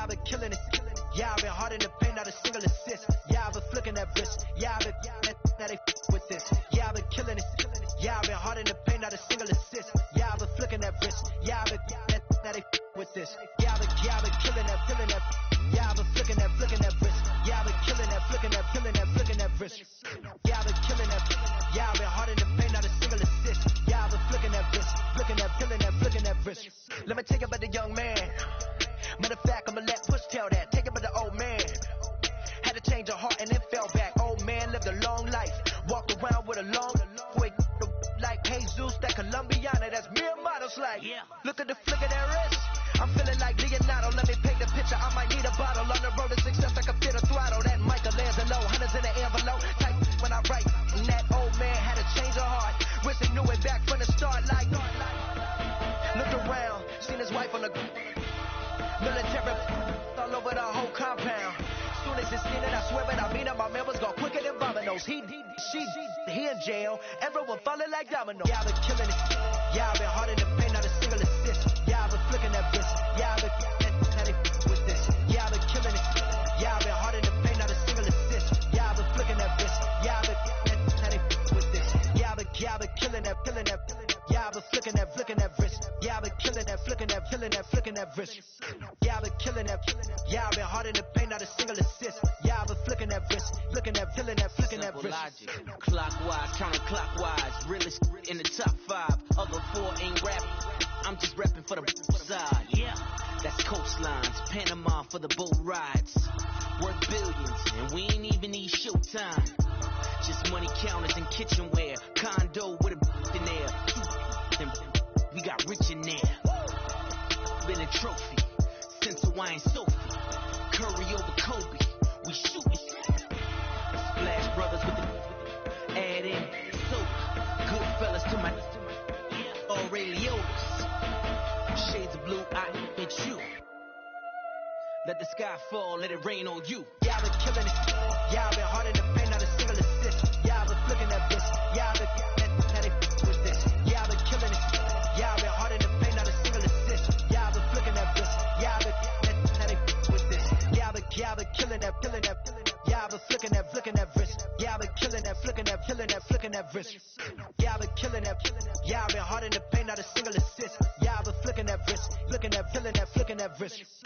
Yeah, I've been killing it. Yeah, I've been hard in the paint, not a single assist. Yeah, I've been flicking that wrist. Yeah, I've been now they with this. Yeah, I've been killing it. Yeah, I've been hard in the paint, not a single assist. Yeah, I've been flicking that wrist. Yeah, I've been now they with this. Yeah, I've been killing that, killing that. Yeah, I've been flicking that wrist. Yeah, I've been killing that, flicking that, flicking that wrist. Yeah, I've been killing that. Yeah, I've been hard in the paint, not a single assist. Yeah, I've been flicking that wrist, flicking that, flicking that wrist. Let me tell you about the young man. Matter of fact, I'ma let Push tell that. Take it about the old man. Had to change her heart and then fell back. Old man lived a long life. Walked around with a long quick like Jesus, that Colombiana, that's mere models like. Yeah. Look at the flick of that wrist. I'm feeling like Leonardo. Let me paint the picture. I might need a bottle. On the road to success, I can fit a throttle. That Michelangelo, hundreds in the envelope. Type when I write. And that old man had to change her heart. Wish he knew it back from the start. Like, looked around, seen his wife on the military all over the whole compound. Soon as he seen it, I swear it, I mean it, my man was gone quicker than Domino's. He in jail, everyone falling like dominoes. Yeah, I've been killing it. Yeah, I've been hard in the paint, not a single assist. Yeah, I've been flicking that wrist. Yeah, I've been now they with this. Yeah, I've been killing it. Yeah, I've been hard in the paint, not a single assist. Yeah, I've been flicking that wrist. Yeah, I've been now they with this. Yeah, I've been killing that, killing that. Yeah, I've been flicking that wrist. Yeah, I've been killing that, flicking that, flicking that wrist. Yeah, I've been killing that. Yeah, I've been hard in the paint, not a single assist. Yeah, I've been flicking that wrist, flicking that, flicking that wrist. Logic, clockwise, counterclockwise, realist in the top 5. Other 4 ain't rapping. I'm just rapping for the side. Yeah, that's coastlines, Panama for the boat rides. Worth billions, and we ain't even need showtime. Just money counters and kitchenware, condo with a in there. We got rich in there. Been a trophy since Hawaiian Sophie. Curry over Kobe. We shootin'. Splash Brothers with the add in soda. Good fellas to my Aureliotas. Shades of blue, I hit you. Let the sky fall, let it rain on you. Yeah, I've been killing it. Yeah, I've been hard in the paint, not a single assist. Yeah, I've been flicking that wrist. Yeah, I've been now they with this. Yeah, I've been killing it. Yeah, I've been hard in the paint, not a single assist. Yeah, I've been flicking that wrist. Yeah, I've been now they with this. Yeah, I've been killing that, killing that. Yeah, I've been flicking that wrist. Yeah, I've been killing that, flicking that wrist. Yeah, I've been killing that. Yeah, I've been hard in the paint, not a single assist. Yeah, I've been flicking that wrist, flicking that wrist.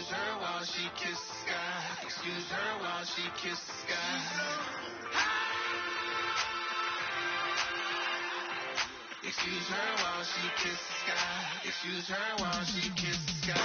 Excuse her while she kisses the sky. Excuse her while she kisses the sky. Excuse her while she kisses the sky. Excuse her while she kisses the sky.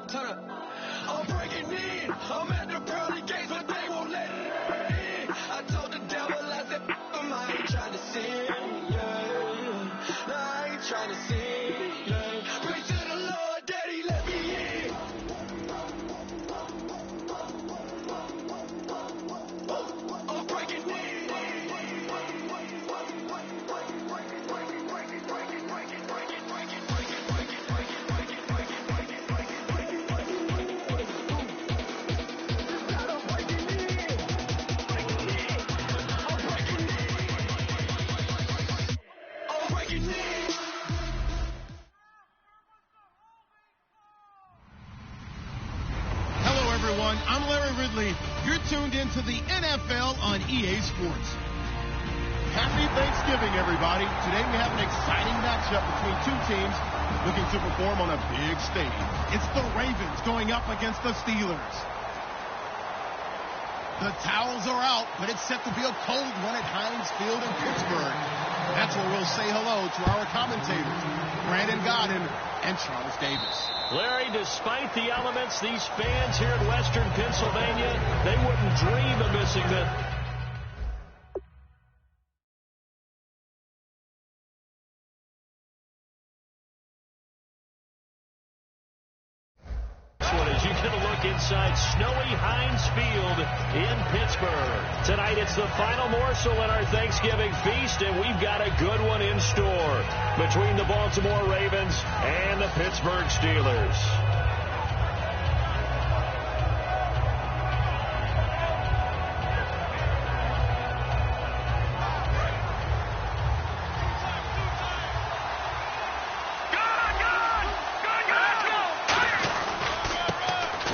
Turn up. I'm breaking in. I'm at the pearly gates, but they won't let it in. I told the devil, I said, I ain't trying to sin. Yeah. No, I ain't trying to sin. Yeah. Pray to the Lord, Daddy, let me in. I'm breaking in. I'm Larry Ridley. You're tuned into the NFL on EA Sports. Happy Thanksgiving, everybody. Today we have an exciting matchup between two teams looking to perform on a big stage. It's the Ravens going up against the Steelers. The towels are out, but it's set to be a cold one at Heinz Field in Pittsburgh. That's where we'll say hello to our commentators, Brandon Godden and Charles Davis. Larry, despite the elements, these fans here in Western Pennsylvania, they wouldn't dream of missing them. As you get a look inside snowy Heinz Field in Pittsburgh. Tonight it's the final morsel in our Thanksgiving feast, and we've got a good one in store between the Baltimore Ravens and the Pittsburgh Steelers.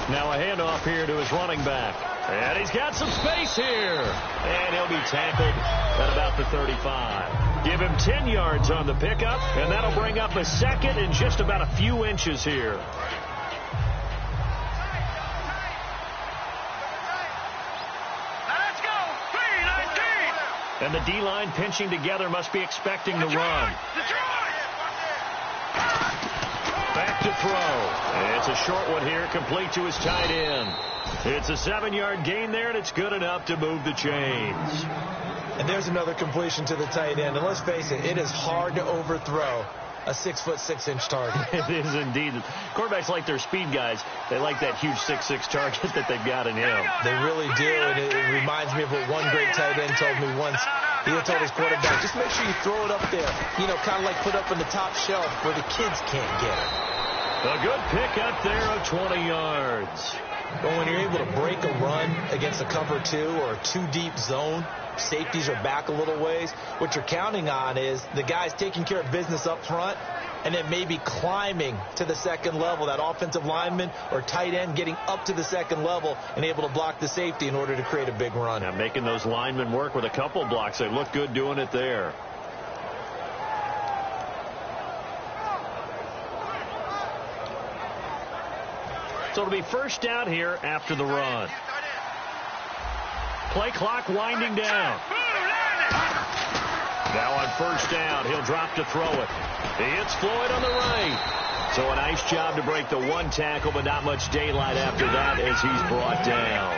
Now a handoff here to his running back. And he's got some space here. And he'll be tackled at about the 35. Give him 10 yards on the pickup, and that'll bring up a second in just about a few inches here. Let's go. 3-19. And the D-line pinching together must be expecting the run. Back to throw. It's a short one here, complete to his tight end. It's a 7-yard gain there, and it's good enough to move the chains. And there's another completion to the tight end. And let's face it, it is hard to overthrow a 6'6" target. It is indeed. Quarterbacks like their speed guys. They like that huge 6'6" target that they've got in him. They really do, and it reminds me of what one great tight end told me once. He had told his quarterback, just make sure you throw it up there. You know, kind of like put up in the top shelf where the kids can't get it. A good pick up there of 20 yards. But when you're able to break a run against a cover 2 or a 2-deep zone, safeties are back a little ways. What you're counting on is the guys taking care of business up front and then maybe climbing to the second level. That offensive lineman or tight end getting up to the second level and able to block the safety in order to create a big run. Now making those linemen work with a couple blocks. They look good doing it there. So it'll be first down here after the run. Play clock winding down. Now on first down, he'll drop to throw it. It's Floyd on the right. So a nice job to break the one tackle, but not much daylight after that as he's brought down.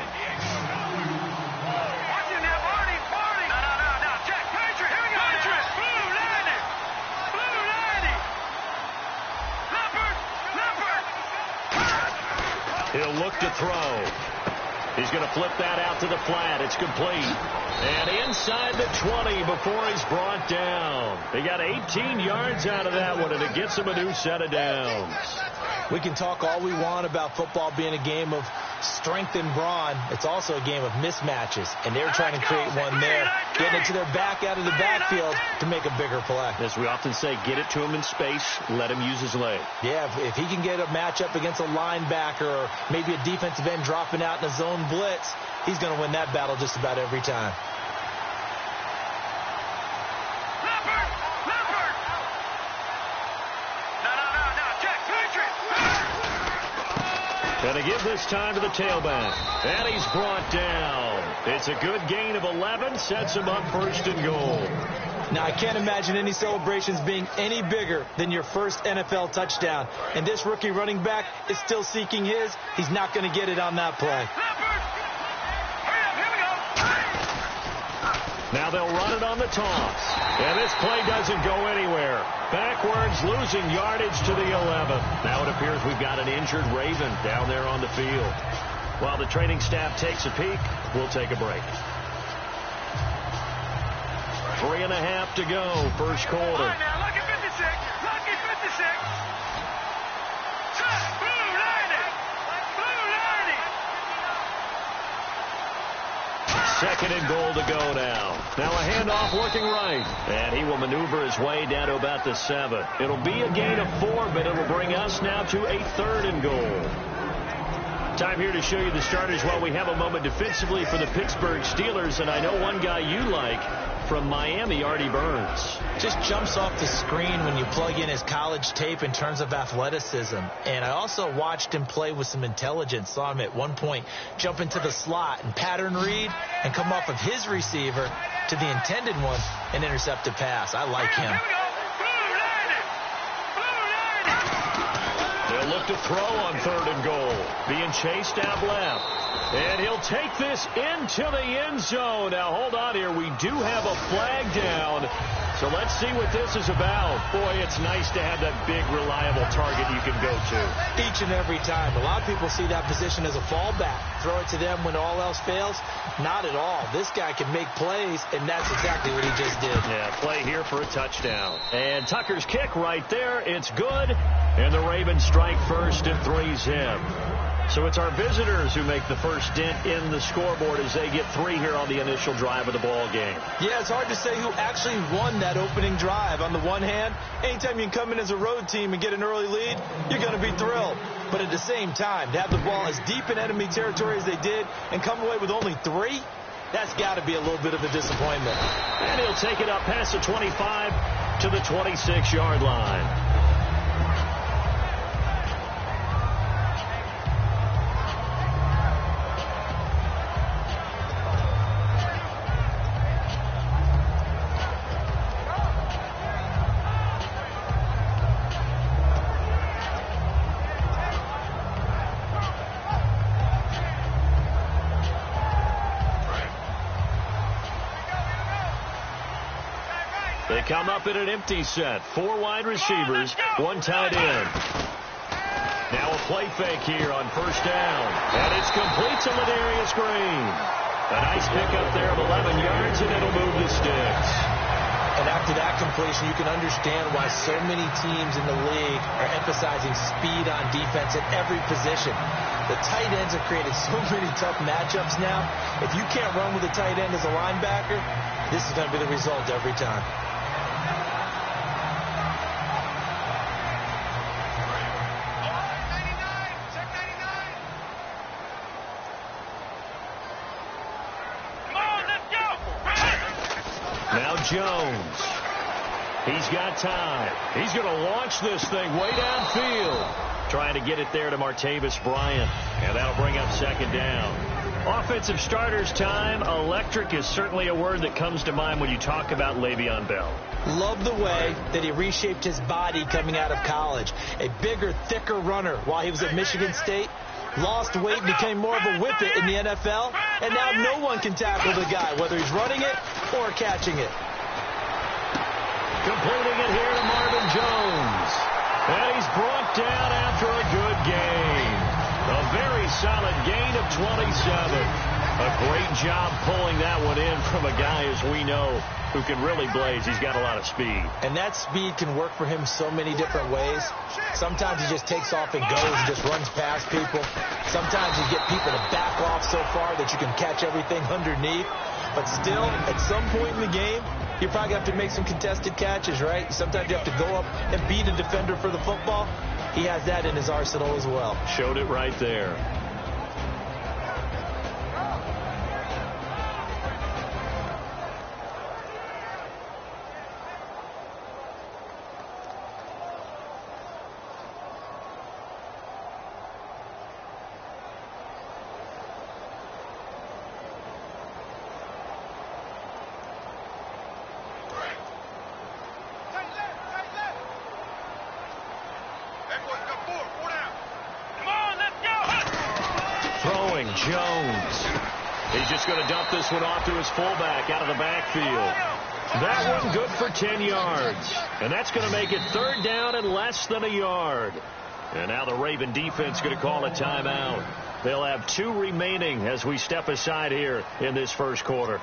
He'll look to throw. He's going to flip that out to the flat. It's complete. And inside the 20 before he's brought down. He got 18 yards out of that one, and it gets him a new set of downs. We can talk all we want about football being a game of strength and brawn. It's also a game of mismatches, and they're trying to create one there, getting it to their back out of the backfield to make a bigger play. As we often say, get it to him in space, let him use his leg. Yeah, if he can get a matchup against a linebacker or maybe a defensive end dropping out in a zone blitz, he's going to win that battle just about every time. Going to give this time to the tailback. And he's brought down. It's a good gain of 11. Sets him up first and goal. Now, I can't imagine any celebrations being any bigger than your first NFL touchdown. And this rookie running back is still seeking his. He's not going to get it on that play. Now they'll run it on the toss. And this play doesn't go anywhere. Backwards, losing yardage to the 11. Now it appears we've got an injured Raven down there on the field. While the training staff takes a peek, we'll take a break. 3.5 to go, first quarter. Now look at 56. Look at 56. Blue 90. Blue 90. Second and goal to go now. Now a handoff working right. And he will maneuver his way down to about the 7. It'll be a gain of 4, but it'll bring us now to a third and goal. Time here to show you the starters while we have a moment defensively for the Pittsburgh Steelers. And I know one guy you like from Miami, Artie Burns. Just jumps off the screen when you plug in his college tape in terms of athleticism. And I also watched him play with some intelligence. Saw him at one point jump into the slot and pattern read and come off of his receiver to the intended one and intercept a pass. I like him. They'll look to throw on third and goal. Being chased out left. And he'll take this into the end zone. Now, hold on here. We do have a flag down. So let's see what this is about. Boy, it's nice to have that big, reliable target you can go to. Each and every time. A lot of people see that position as a fallback. Throw it to them when all else fails. Not at all. This guy can make plays, and that's exactly what he just did. Yeah, play here for a touchdown. And Tucker's kick right there. It's good. And the Ravens strike first at 3-zip. So it's our visitors who make the first dent in the scoreboard as they get 3 here on the initial drive of the ball game. Yeah, it's hard to say who actually won that opening drive. On the one hand, anytime you can come in as a road team and get an early lead, you're going to be thrilled. But at the same time, to have the ball as deep in enemy territory as they did and come away with only 3, that's got to be a little bit of a disappointment. And he'll take it up past the 25 to the 26-yard line. They come up in an empty set. 4 wide receivers, 1 tight end. Now a play fake here on first down. And it's complete to Ladarius Green. A nice pickup there of 11 yards, and it'll move the sticks. And after that completion, you can understand why so many teams in the league are emphasizing speed on defense at every position. The tight ends have created so many tough matchups now. If you can't run with a tight end as a linebacker, this is going to be the result every time. Jones. He's got time. He's going to launch this thing way downfield. Trying to get it there to Martavis Bryant. And that'll bring up second down. Offensive starters time. Electric is certainly a word that comes to mind when you talk about Le'Veon Bell. Love the way that he reshaped his body coming out of college. A bigger, thicker runner while he was at Michigan State. Lost weight, became more of a whippet in the NFL. And now no one can tackle the guy, whether he's running it or catching it. Completing it here to Marvin Jones. And he's brought down after a good game. A very 27. A great job pulling that one in from a guy, as we know, who can really blaze. He's got a lot of speed. And that speed can work for him so many different ways. Sometimes he just takes off and goes and just runs past people. Sometimes you get people to back off so far that you can catch everything underneath. But still, at some point in the game, you probably have to make some contested catches, right? Sometimes you have to go up and beat a defender for the football. He has that in his arsenal as well. Showed it right there. Jones. He's just going to dump this one off to his fullback out of the backfield. That one good for 10 yards. And that's going to make it 3rd down and less than a yard. And now the Raven defense going to call a timeout. They'll have 2 remaining as we step aside here in this first quarter.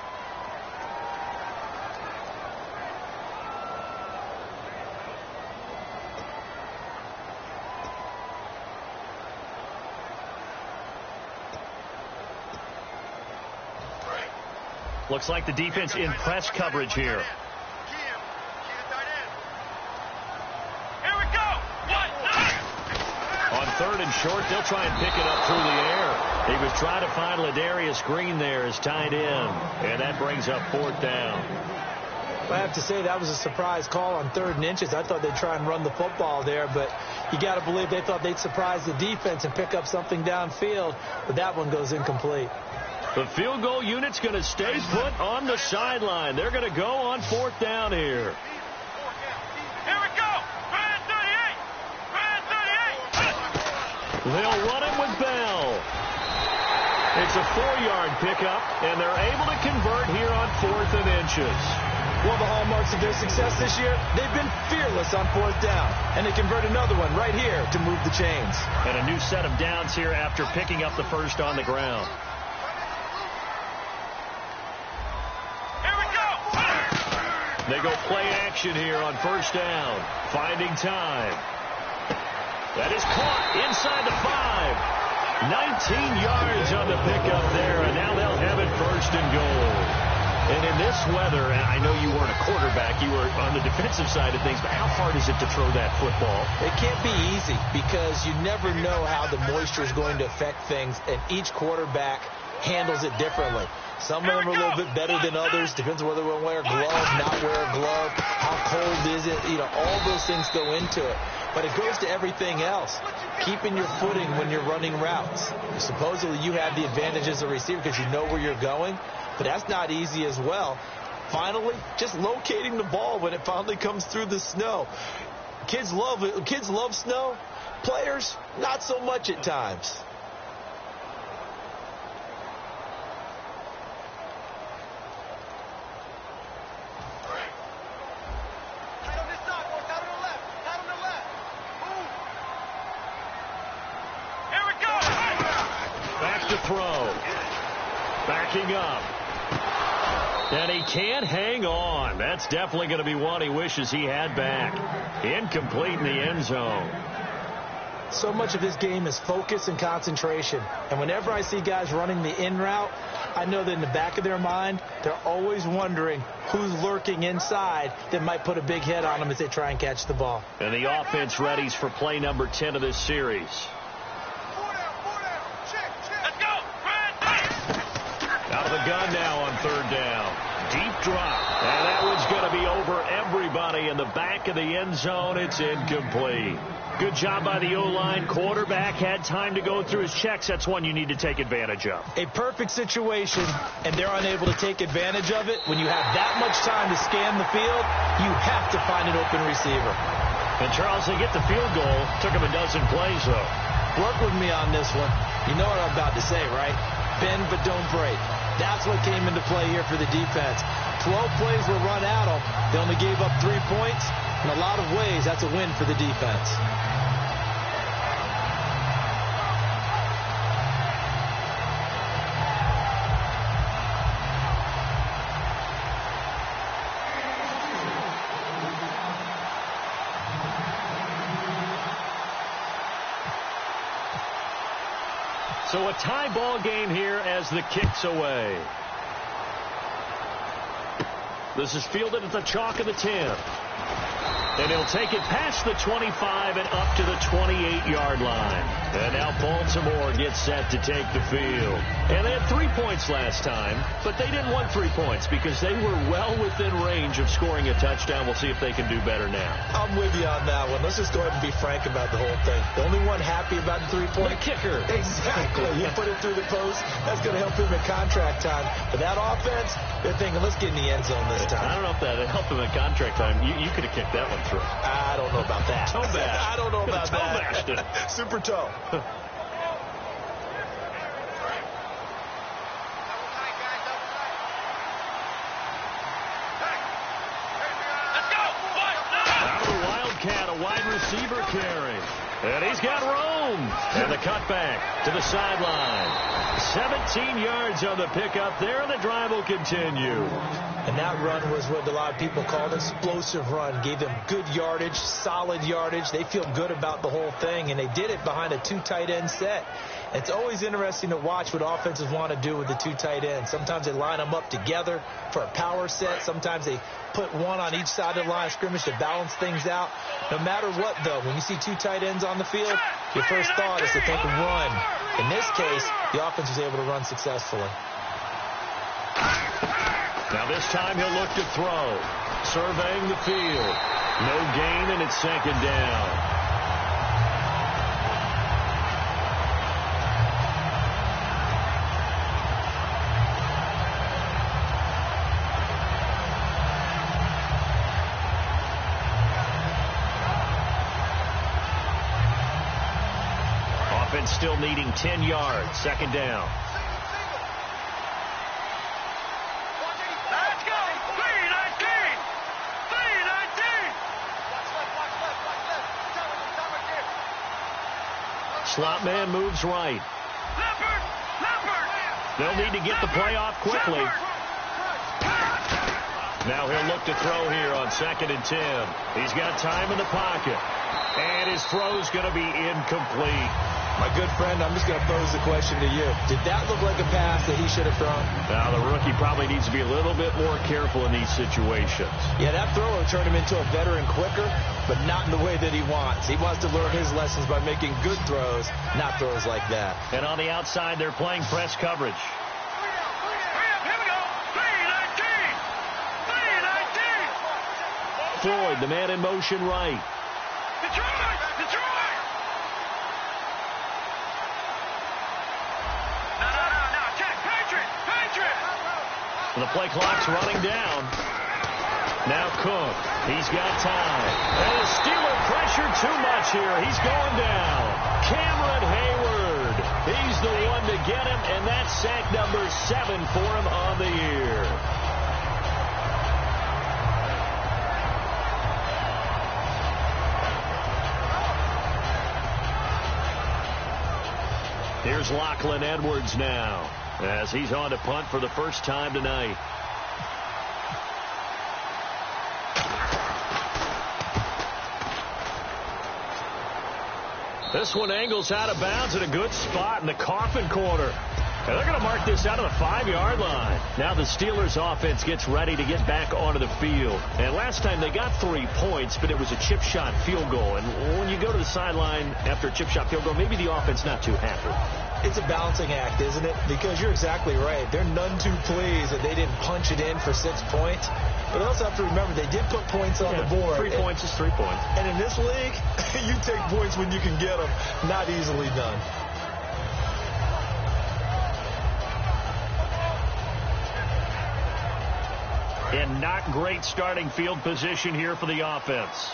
Looks like the defense in press coverage here. Here we go. 1, 9. On 3rd and short, they'll try and pick it up through the air. He was trying to find Ladarius Green there as tight end, and that brings up 4th down. I have to say that was a surprise call on 3rd and inches. I thought they'd try and run the football there, but you got to believe they thought they'd surprise the defense and pick up something downfield, but that one goes incomplete. The field goal unit's going to stay put on the sideline. They're going to go on 4th down here. Here we go. Brand 38. Brand 38. They'll run him with Bell. It's a 4-yard pickup, and they're able to convert here on 4th and inches. Well, the hallmarks of their success this year, they've been fearless on 4th down. And they convert another one right here to move the chains. And a new set of downs here after picking up the first on the ground. They go play action here on 1st down. Finding time. That is caught inside the 5. 19 yards on the pickup there, and now they'll have it 1st and goal. And in this weather, and I know you weren't a quarterback, you were on the defensive side of things, but how hard is it to throw that football? It can't be easy because you never know how the moisture is going to affect things, and each quarterback handles it differently. Some of them are a little bit better than others. Depends on whether they wear a glove, not wear a glove. How cold is it? You know, all those things go into it. But it goes to everything else. Keeping your footing when you're running routes. Supposedly you have the advantage as a receiver because you know where you're going. But that's not easy as well. Finally, just locating the ball when it finally comes through the snow. Kids love it. Kids love snow. Players, not so much at times. Throw. Backing up. And he can't hang on. That's definitely going to be one he wishes he had back. Incomplete in the end zone. So much of this game is focus and concentration. And whenever I see guys running the in route, I know that in the back of their mind, they're always wondering who's lurking inside that might put a big hit on them as they try and catch the ball. And the offense readies for play number 10 of this series. Gun now on 3rd down. Deep drop. And that one's going to be over everybody in the back of the end zone. It's incomplete. Good job by the O-line. Quarterback had time to go through his checks. That's one you need to take advantage of. A perfect situation, and they're unable to take advantage of it. When you have that much time to scan the field, you have to find an open receiver. And, Charles, they get the field goal. Took them a dozen plays, though. Work with me on this one. You know what I'm about to say, right? Bend but don't break. That's what came into play here for the defense. 12 plays were run at them. They only gave up 3 points. In a lot of ways, that's a win for the defense. So a tie ball game here as the kick's away. This is fielded at the chalk of the 10. And he'll take it past the 25 and up to the 28-yard line. And now Baltimore gets set to take the field. And they had 3 points last time, but they didn't want 3 points because they were well within range of scoring a touchdown. We'll see if they can do better now. I'm with you on that one. Let's just go ahead and be frank about the whole thing. The only one happy about the 3-point. The kicker. Exactly. You put it through the post. That's going to help him at contract time. But that offense, they're thinking, let's get in the end zone this time. I don't know if that helped him at contract time. You could have kicked that one through. I don't know about that. Toe bash. I don't know about toe that. Bashed it. Super toe. Out of the Wildcat, a wide receiver carry. And he's got room. And the cutback to the sideline. 17 yards on the pickup there, and the drive will continue. And that run was what a lot of people called an explosive run. Gave them good yardage, solid yardage. They feel good about the whole thing, and they did it behind a 2 tight end set. It's always interesting to watch what offenses want to do with the 2 tight ends. Sometimes they line them up together for a power set. Sometimes they put one on each side of the line of scrimmage to balance things out. No matter what, though, when you see 2 tight ends on the field, your first thought is to think of run. In this case, the offense was able to run successfully. Now this time he'll look to throw. Surveying the field. No gain, and it's second down. Offense still needing 10 yards. Second down. Let's go! 319! 319! Slot man moves right. Leopard! Leopard! They'll need to get the play off quickly. Now he'll look to throw here on 2nd and 10. He's got time in the pocket. And his throw's going to be incomplete. My good friend, I'm just going to pose the question to you. Did that look like a pass that he should have thrown? Now, the rookie probably needs to be a little bit more careful in these situations. Yeah, that throw will turn him into a veteran quicker, but not in the way that he wants. He wants to learn his lessons by making good throws, not throws like that. And on the outside, they're playing press coverage. Here we go! 319! 319! Floyd, the man in motion right. Detroit! Detroit! No. Check! Patriot! Patriot! The play clock's running down. Now Cook. He's got time. And the Steeler pressure too much here. He's going down. Cameron Hayward. He's the one to get him, and that's sack number 7 for him on the year. Here's Lachlan Edwards now as he's on to punt for the first time tonight. This one angles out of bounds at a good spot in the coffin corner. And they're going to mark this out of the 5-yard line. Now the Steelers offense gets ready to get back onto the field. And last time they got 3 points, but it was a chip shot field goal. And when you go to the sideline after a chip shot field goal, maybe the offense not too happy. It's a balancing act, isn't it? Because you're exactly right. They're none too pleased that they didn't punch it in for 6 points. But also have to remember they did put points on the board. 3 points is 3 points. And in this league, you take points when you can get them. Not easily done. And not great starting field position here for the offense.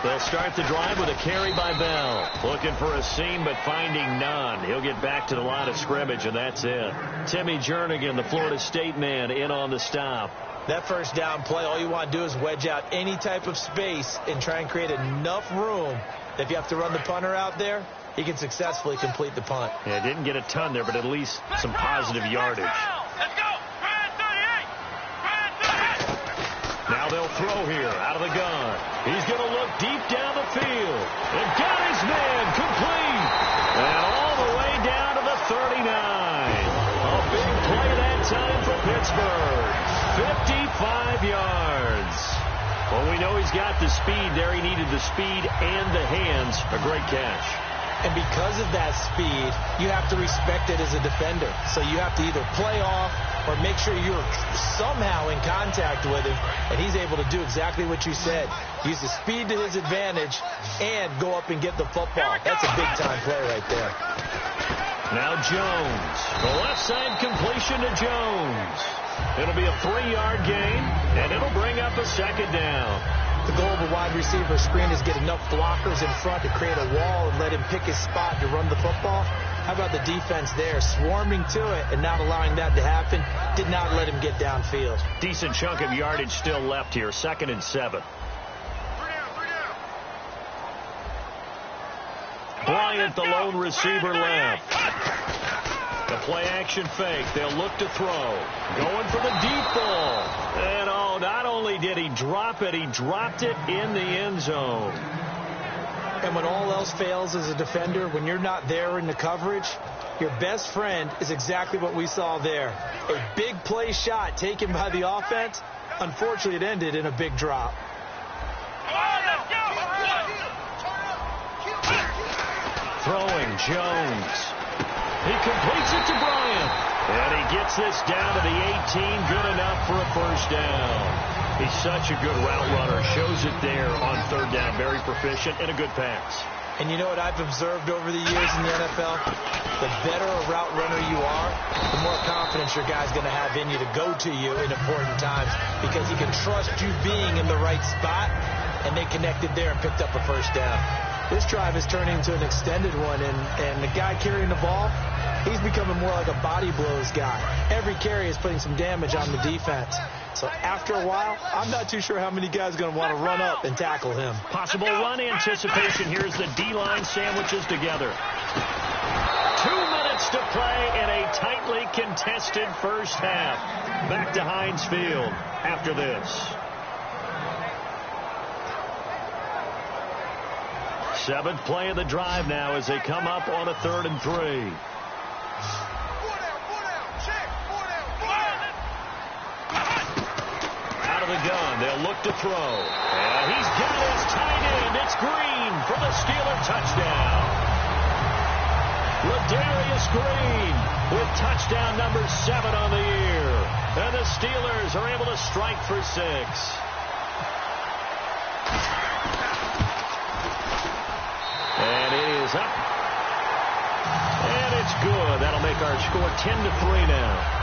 They'll start the drive with a carry by Bell. Looking for a seam, but finding none. He'll get back to the line of scrimmage, and that's it. Timmy Jernigan, the Florida State man, in on the stop. That first down play, all you want to do is wedge out any type of space and try and create enough room that if you have to run the punter out there, he can successfully complete the punt. Yeah, didn't get a ton there, but at least some positive yardage. Let's go! 38! Now they'll throw here out of the gun. He's going to look deep down the field. And got his man complete. And all the way down to the 39. A big play that time for Pittsburgh. 55 yards. Well, we know he's got the speed there. He needed the speed and the hands. A great catch. And because of that speed, you have to respect it as a defender. So you have to either play off or make sure you're somehow in contact with him, and he's able to do exactly what you said. Use the speed to his advantage and go up and get the football. That's a big-time play right there. Now Jones. The left side completion to Jones. It'll be a 3-yard gain, and it'll bring up a second down. The goal of a wide receiver screen is get enough blockers in front to create a wall and let him pick his spot to run the football. How about the defense there, swarming to it and not allowing that to happen? Did not let him get downfield. Decent chunk of yardage still left here, 2nd and 7. Bryant, the lone receiver, left. The play-action fake. They'll look to throw. Going for the deep ball. And, oh, not only did he drop it, he dropped it in the end zone. And when all else fails as a defender, when you're not there in the coverage, your best friend is exactly what we saw there. A big play shot taken by the offense. Unfortunately, it ended in a big drop. Throwing Jones. He completes it to Bryant. And he gets this down to the 18. Good enough for a first down. He's such a good route runner. Shows it there on 3rd down. Very proficient and a good pass. And you know what I've observed over the years in the NFL? The better a route runner you are, the more confidence your guy's going to have in you to go to you in important times because he can trust you being in the right spot, and they connected there and picked up a first down. This drive is turning into an extended one, and the guy carrying the ball, he's becoming more like a body blows guy. Every carry is putting some damage on the defense. So after a while, I'm not too sure how many guys are going to want to run up and tackle him. Possible run anticipation. Here's the D-line sandwiches together. 2 minutes to play in a tightly contested first half. Back to Heinz Field after this. 7th play of the drive now as they come up on a 3rd and 3. Out of the gun, they'll look to throw. And he's got his tight end. It's Green for the Steeler touchdown. Ladarius Green with touchdown number 7 on the year. And the Steelers are able to strike for 6. And it is up. And it's good. That'll make our score 10-3 now.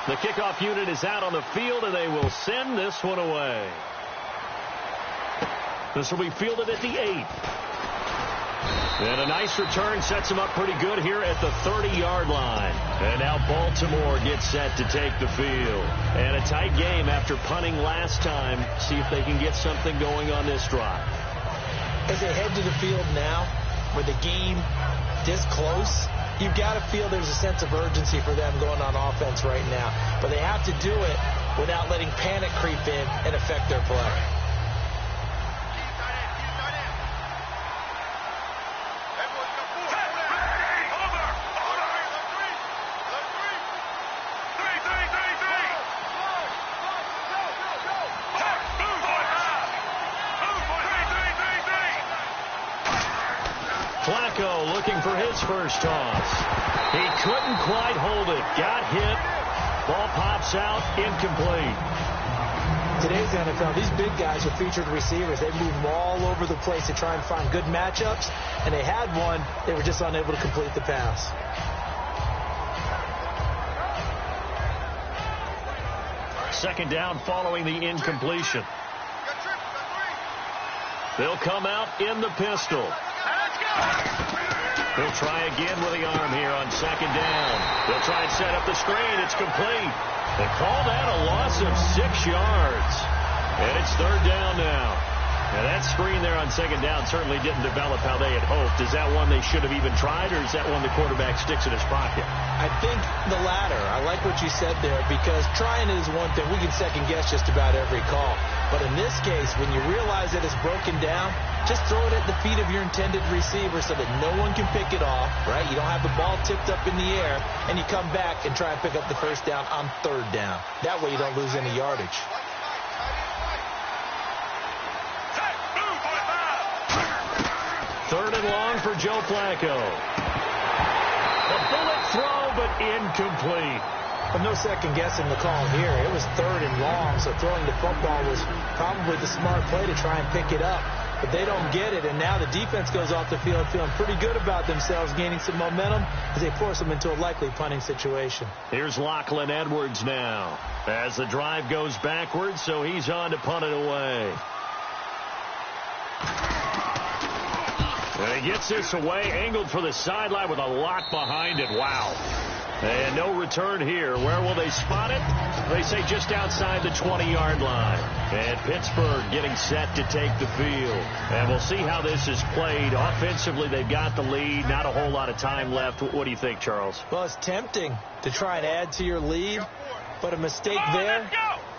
The kickoff unit is out on the field, and they will send this one away. This will be fielded at the 8th. And a nice return sets him up pretty good here at the 30-yard line. And now Baltimore gets set to take the field. And a tight game after punting last time. See if they can get something going on this drive. As they head to the field now, with the game this close, you've got to feel there's a sense of urgency for them going on offense right now. But they have to do it without letting panic creep in and affect their play. Flacco looking for his first toss. He couldn't quite hold it. Got hit. Ball pops out. Incomplete. Today's NFL, these big guys are featured receivers. They move all over the place to try and find good matchups. And they had one. They were just unable to complete the pass. Second down following the incompletion. They'll come out in the pistol. He'll try again with the arm here on second down. They'll try and set up the screen. It's complete. They call that a loss of 6 yards. And it's third down now. Now, that screen there on second down certainly didn't develop how they had hoped. Is that one they should have even tried, or is that one the quarterback sticks in his pocket? I think the latter. I like what you said there, because trying is one thing. We can second-guess just about every call. But in this case, when you realize that it's broken down, just throw it at the feet of your intended receiver so that no one can pick it off, right? You don't have the ball tipped up in the air, and you come back and try and pick up the first down on third down. That way you don't lose any yardage. Third and long for Joe Flacco. A bullet throw, but incomplete. Well, no second-guessing the call here. It was third and long, so throwing the football was probably the smart play to try and pick it up. But they don't get it, and now the defense goes off the field feeling pretty good about themselves, gaining some momentum as they force them into a likely punting situation. Here's Lachlan Edwards now as the drive goes backwards, so he's on to punt it away. And he gets this away, angled for the sideline with a lot behind it. Wow. And no return here. Where will they spot it? They say just outside the 20-yard line. And Pittsburgh getting set to take the field. And we'll see how this is played. Offensively, they've got the lead. Not a whole lot of time left. What do you think, Charles? Well, it's tempting to try and add to your lead, but a mistake there,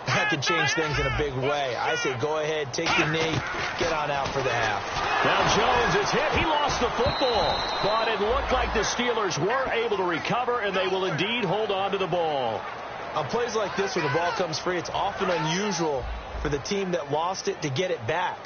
that could change things in a big way. I say go ahead, take the knee, get on out for the half. Now Jones is hit. He lost the football. But it looked like the Steelers were able to recover, and they will indeed hold on to the ball. On plays like this where the ball comes free, it's often unusual for the team that lost it to get it back.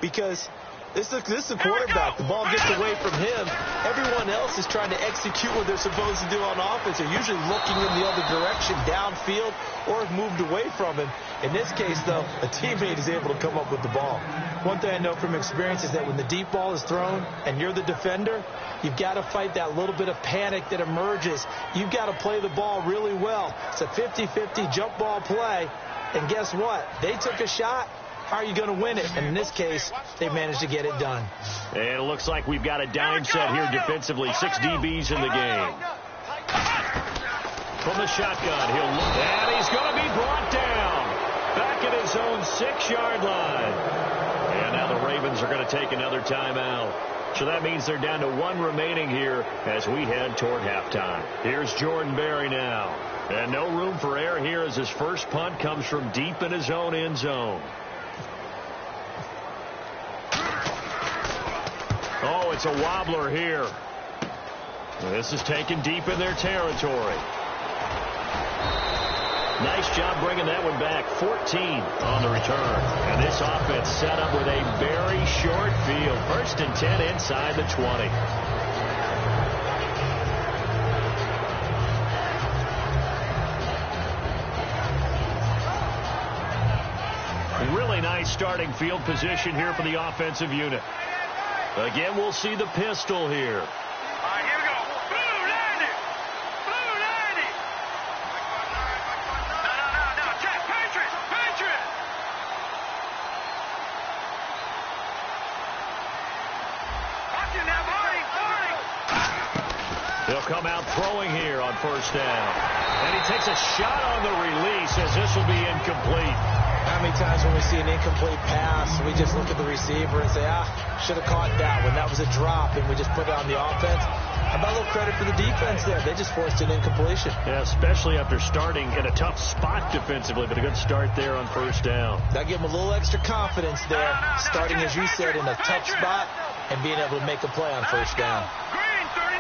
Because this is the quarterback. The ball gets away from him. Everyone else is trying to execute what they're supposed to do on offense. They're usually looking in the other direction, downfield, or have moved away from him. In this case, though, a teammate is able to come up with the ball. One thing I know from experience is that when the deep ball is thrown and you're the defender, you've got to fight that little bit of panic that emerges. You've got to play the ball really well. It's a 50-50 jump ball play. And guess what? They took a shot. How are you going to win it? And in this case, they managed to get it done. And it looks like we've got a dime set here defensively. 6 DBs in the game. From the shotgun, he'll look, and he's going to be brought down. Back at his own 6-yard line. And now the Ravens are going to take another timeout. So that means they're down to 1 remaining here as we head toward halftime. Here's Jordan Berry now. And no room for error here as his first punt comes from deep in his own end zone. Oh, it's a wobbler here. This is taken deep in their territory. Nice job bringing that one back. 14 on the return. And this offense set up with a very short field. 1st and 10 inside the 20. Really nice starting field position here for the offensive unit. Again, we'll see the pistol here. All right, here we go. Blue landing. Blue landing. No. Check. Patriots. Watching that body. He'll come out throwing here on 1st down. And he takes a shot on the release as this will be incomplete. How many times when we see an incomplete pass, we just look at the receiver and say, should have caught that one. That was a drop, and we just put it on the offense. How about a little credit for the defense there? They just forced an incompletion. Yeah, especially after starting in a tough spot defensively, but a good start there on 1st down. That gave them a little extra confidence there, starting, as you said, in a tough spot and being able to make a play on 1st down. Green, 39.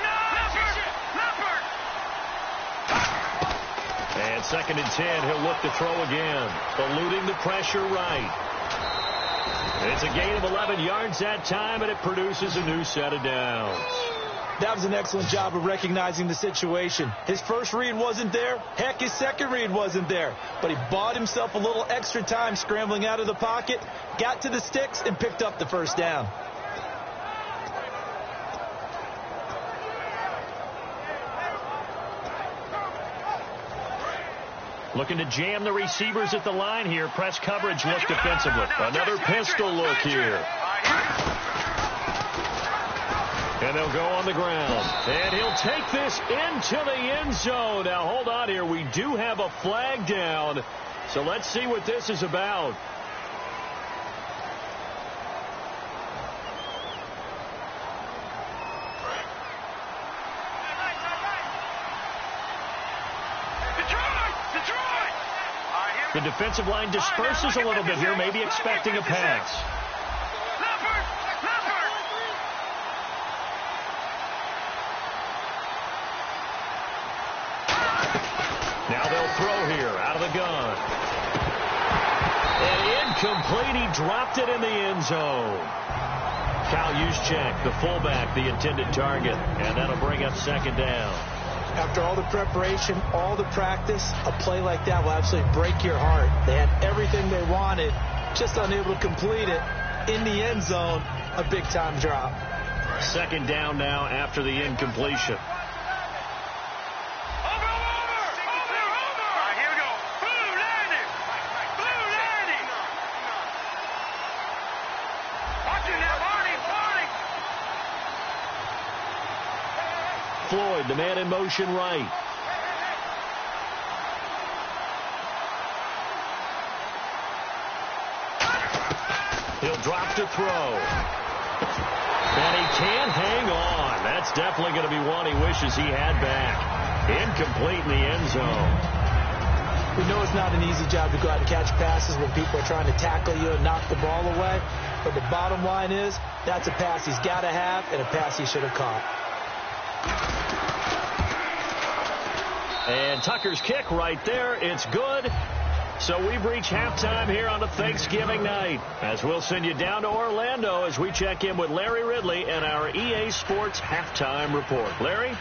And 2nd and 10, he'll look to throw again. Eluding the pressure right. It's a gain of 11 yards that time, and it produces a new set of downs. That was an excellent job of recognizing the situation. His first read wasn't there. Heck, his second read wasn't there. But he bought himself a little extra time scrambling out of the pocket, got to the sticks, and picked up the 1st down. Looking to jam the receivers at the line here. Press coverage look defensively. Another pistol look here. And they'll go on the ground. And he'll take this into the end zone. Now, hold on here. We do have a flag down. So let's see what this is about. The defensive line disperses a little bit here, maybe expecting a pass. Now they'll throw here out of the gun. And incomplete. He dropped it in the end zone. Kyle Juszczyk, the fullback, the intended target. And that'll bring up second down. After all the preparation, all the practice, a play like that will absolutely break your heart. They had everything they wanted, just unable to complete it. In the end zone, a big-time drop. Second down now after the incompletion. Floyd, the man in motion right. He'll drop to throw. And he can't hang on. That's definitely going to be one he wishes he had back. Incomplete in the end zone. We know it's not an easy job to go out and catch passes when people are trying to tackle you and knock the ball away. But the bottom line is, that's a pass he's got to have and a pass he should have caught. And Tucker's kick right there. It's good. So we've reached halftime here on a Thanksgiving night, as we'll send you down to Orlando as we check in with Larry Ridley and our EA Sports Halftime Report. Larry?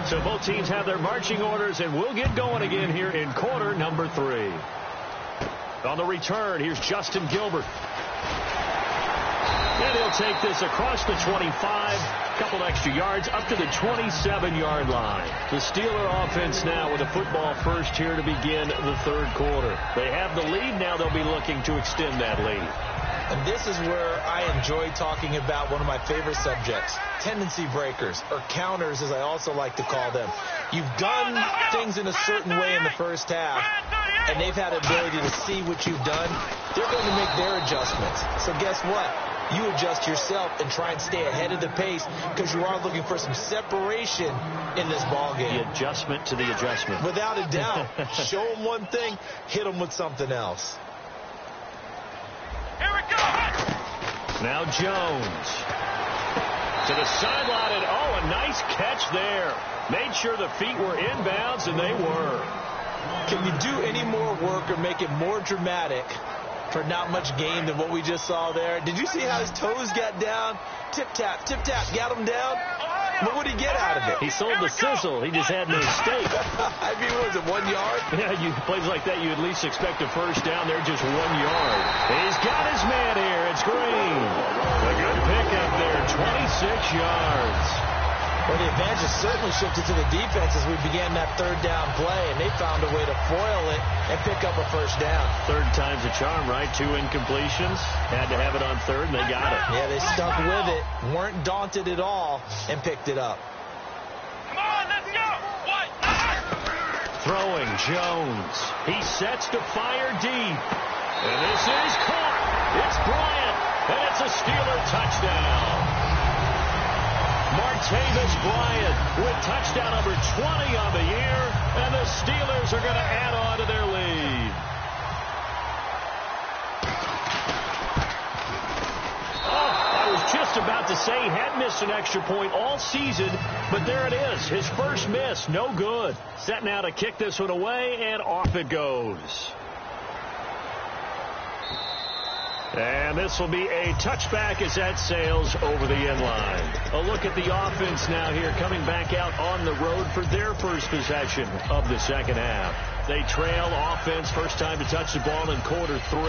So both teams have their marching orders, and we'll get going again here in quarter number 3. On the return, here's Justin Gilbert. And he'll take this across the 25. Couple extra yards up to the 27-yard line. The Steeler offense now with a football first here to begin the third quarter. They have the lead. Now they'll be looking to extend that lead. And this is where I enjoy talking about one of my favorite subjects, tendency breakers, or counters as I also like to call them. You've done things in a certain way in the first half, and they've had the ability to see what you've done. They're going to make their adjustments. So guess what? You adjust yourself and try and stay ahead of the pace because you are looking for some separation in this ball game. The adjustment to the adjustment. Without a doubt. Show them one thing, hit them with something else. Here we go. Now Jones to the sideline, and oh, a nice catch there. Made sure the feet were inbounds, and they were. Can you do any more work or make it more dramatic for not much gain than what we just saw there? Did you see how his toes got down? Tip-tap, got him down. But what did he get out of it? He sold the sizzle. He just had no steak. I mean, was it 1 yard? Yeah, plays like that, you at least expect a first down there, just 1 yard. He's got his man here. It's Green. A good pickup there, 26 yards. Well, the advantage has certainly shifted to the defense as we began that third down play, and they found a way to foil it and pick up a first down. Third time's a charm, right? 2 incompletions. Had to have it on third, and they got it. Yeah, they stuck with it, weren't daunted at all, and picked it up. Come on, let's go. What? Throwing Jones. He sets to fire deep. And this is caught. It's Bryant, and it's a Steeler touchdown. Martavis Bryant with touchdown number 20 on the year, and the Steelers are going to add on to their lead. Oh, I was just about to say he had missed an extra point all season, but there it is. His first miss, no good. Set now to kick this one away, and off it goes. And this will be a touchback as that sails over the end line. A look at the offense now here, coming back out on the road for their first possession of the second half. They trail offense, first time to touch the ball in quarter 3,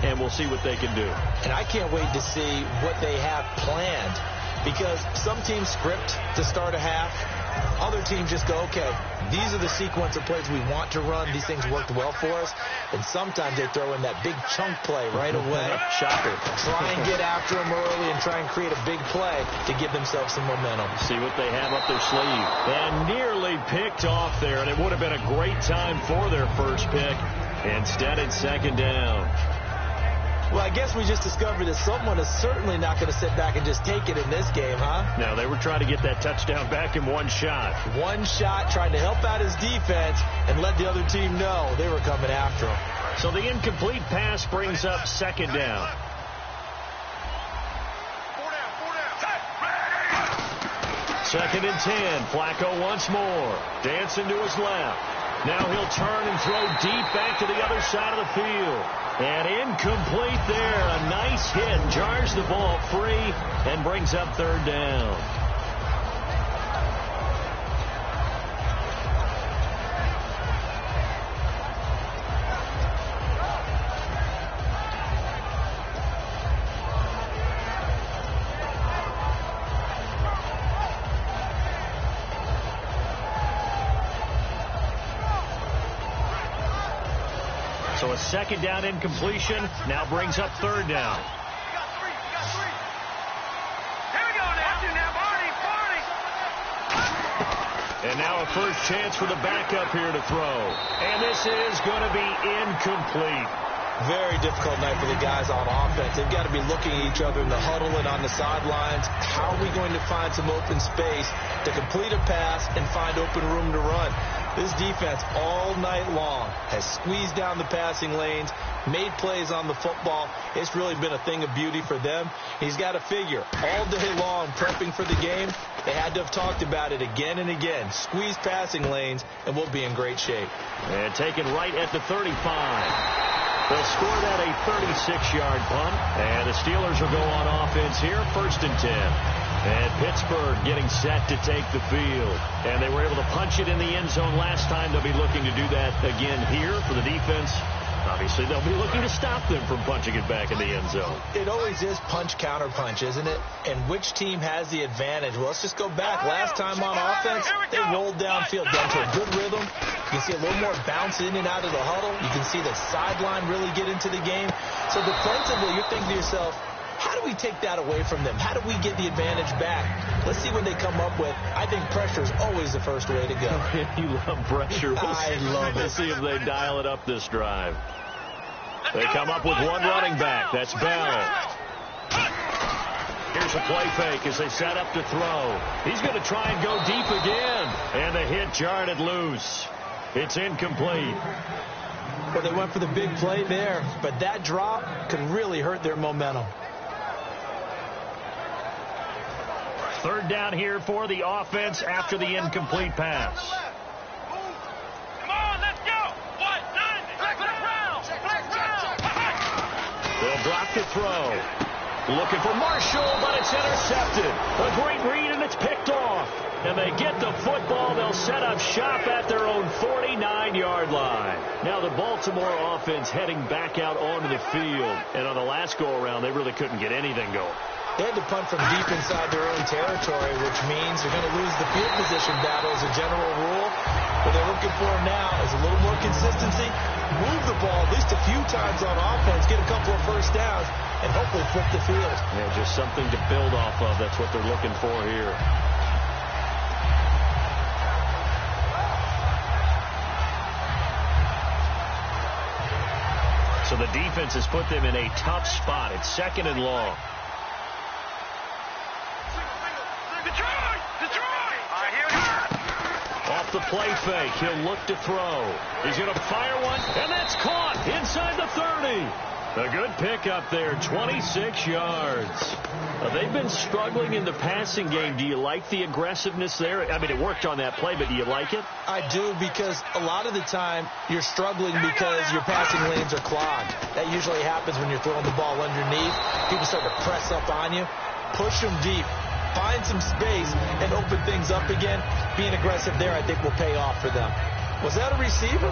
and we'll see what they can do. And I can't wait to see what they have planned, because some teams script to start a half. other teams just go, okay, these are the sequence of plays we want to run. These things worked well for us. And sometimes they throw in that big chunk play right away. Shocker. Try and get after them early and try and create a big play to give themselves some momentum. See what they have up their sleeve. And nearly picked off there, and it would have been a great time for their first pick. Instead, it's second down. Well, I guess we just discovered that someone is certainly not going to sit back and just take it in this game, huh? No, they were trying to get that touchdown back in one shot. One shot, trying to help out his defense and let the other team know they were coming after him. So the incomplete pass brings up second down. Second and 10. Flacco once more. Dancing to his left. Now he'll turn and throw deep back to the other side of the field. And incomplete there. A nice hit. Jars the ball free and brings up third down. So a second down incompletion now brings up third down. Here we go now, Barney. And now a first chance for the backup here to throw. And this is going to be incomplete. Very difficult night for the guys on offense. They've got to be looking at each other in the huddle and on the sidelines. How are we going to find some open space to complete a pass and find open room to run? This defense all night long has squeezed down the passing lanes, made plays on the football. It's really been a thing of beauty for them. He's got to figure all day long prepping for the game. They had to have talked about it again and again. Squeeze passing lanes, and we'll be in great shape. And taken right at the 35. They'll score that a 36-yard punt. And the Steelers will go on offense here, first and 10. And Pittsburgh getting set to take the field. And they were able to punch it in the end zone last time. They'll be looking to do that again here for the defense. Obviously, they'll be looking to stop them from punching it back in the end zone. It always is punch, counter punch, isn't it? And which team has the advantage? Well, let's just go back. Last time on offense, they rolled downfield, down to a good rhythm. You can see a little more bounce in and out of the huddle. You can see the sideline really get into the game. So defensively, you're thinking to yourself, how do we take that away from them? How do we get the advantage back? Let's see what they come up with. I think pressure is always the first way to go. You love pressure. I love it. We'll see if they dial it up this drive. They come up with one running back. That's Bell. Here's a play fake as they set up to throw. He's going to try and go deep again. And the hit jarred it loose. It's incomplete. Well, they went for the big play there, but that drop could really hurt their momentum. Third down here for the offense after the incomplete pass. Come on, let's go. 190. Black round. They'll drop the throw. Looking for Marshall, but it's intercepted. A great read, and it's picked off. And they get the football. They'll set up shop at their own 49-yard line. Now the Baltimore offense heading back out onto the field. And on the last go-around, they really couldn't get anything going. They had to punt from deep inside their own territory, which means they're going to lose the field position battle as a general rule. What they're looking for now is a little more consistency, move the ball at least a few times on offense, get a couple of first downs, and hopefully flip the field. Yeah, just something to build off of. That's what they're looking for here. So the defense has put them in a tough spot. It's second and long. Off the play fake, he'll look to throw. He's going to fire one, and that's caught inside the 30. A good pickup there, 26 yards. They've been struggling in the passing game. Do you like the aggressiveness there? I mean, it worked on that play, but do you like it? I do, because a lot of the time you're struggling because your passing lanes are clogged. That usually happens when you're throwing the ball underneath. People start to press up on you. Push them deep. Find some space and open things up again. Being aggressive there, I think, will pay off for them. Was that a receiver?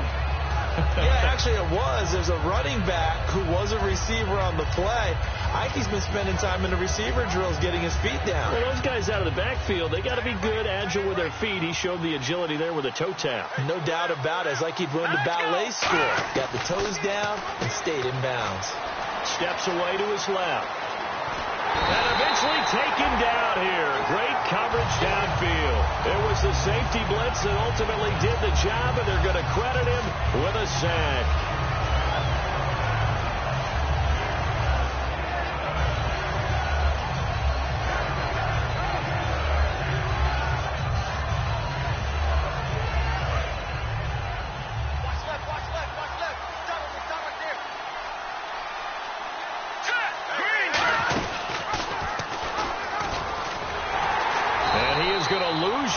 Yeah, actually it was. There's a running back who was a receiver on the play. I think he's been spending time in the receiver drills getting his feet down. Well, those guys out of the backfield, they got to be good, agile with their feet. He showed the agility there with a toe tap. No doubt about it. It's like he'd run to ballet school. Got the toes down and stayed in bounds. Steps away to his left. And eventually taken down here. Great coverage downfield. It was the safety blitz that ultimately did the job, and they're going to credit him with a sack.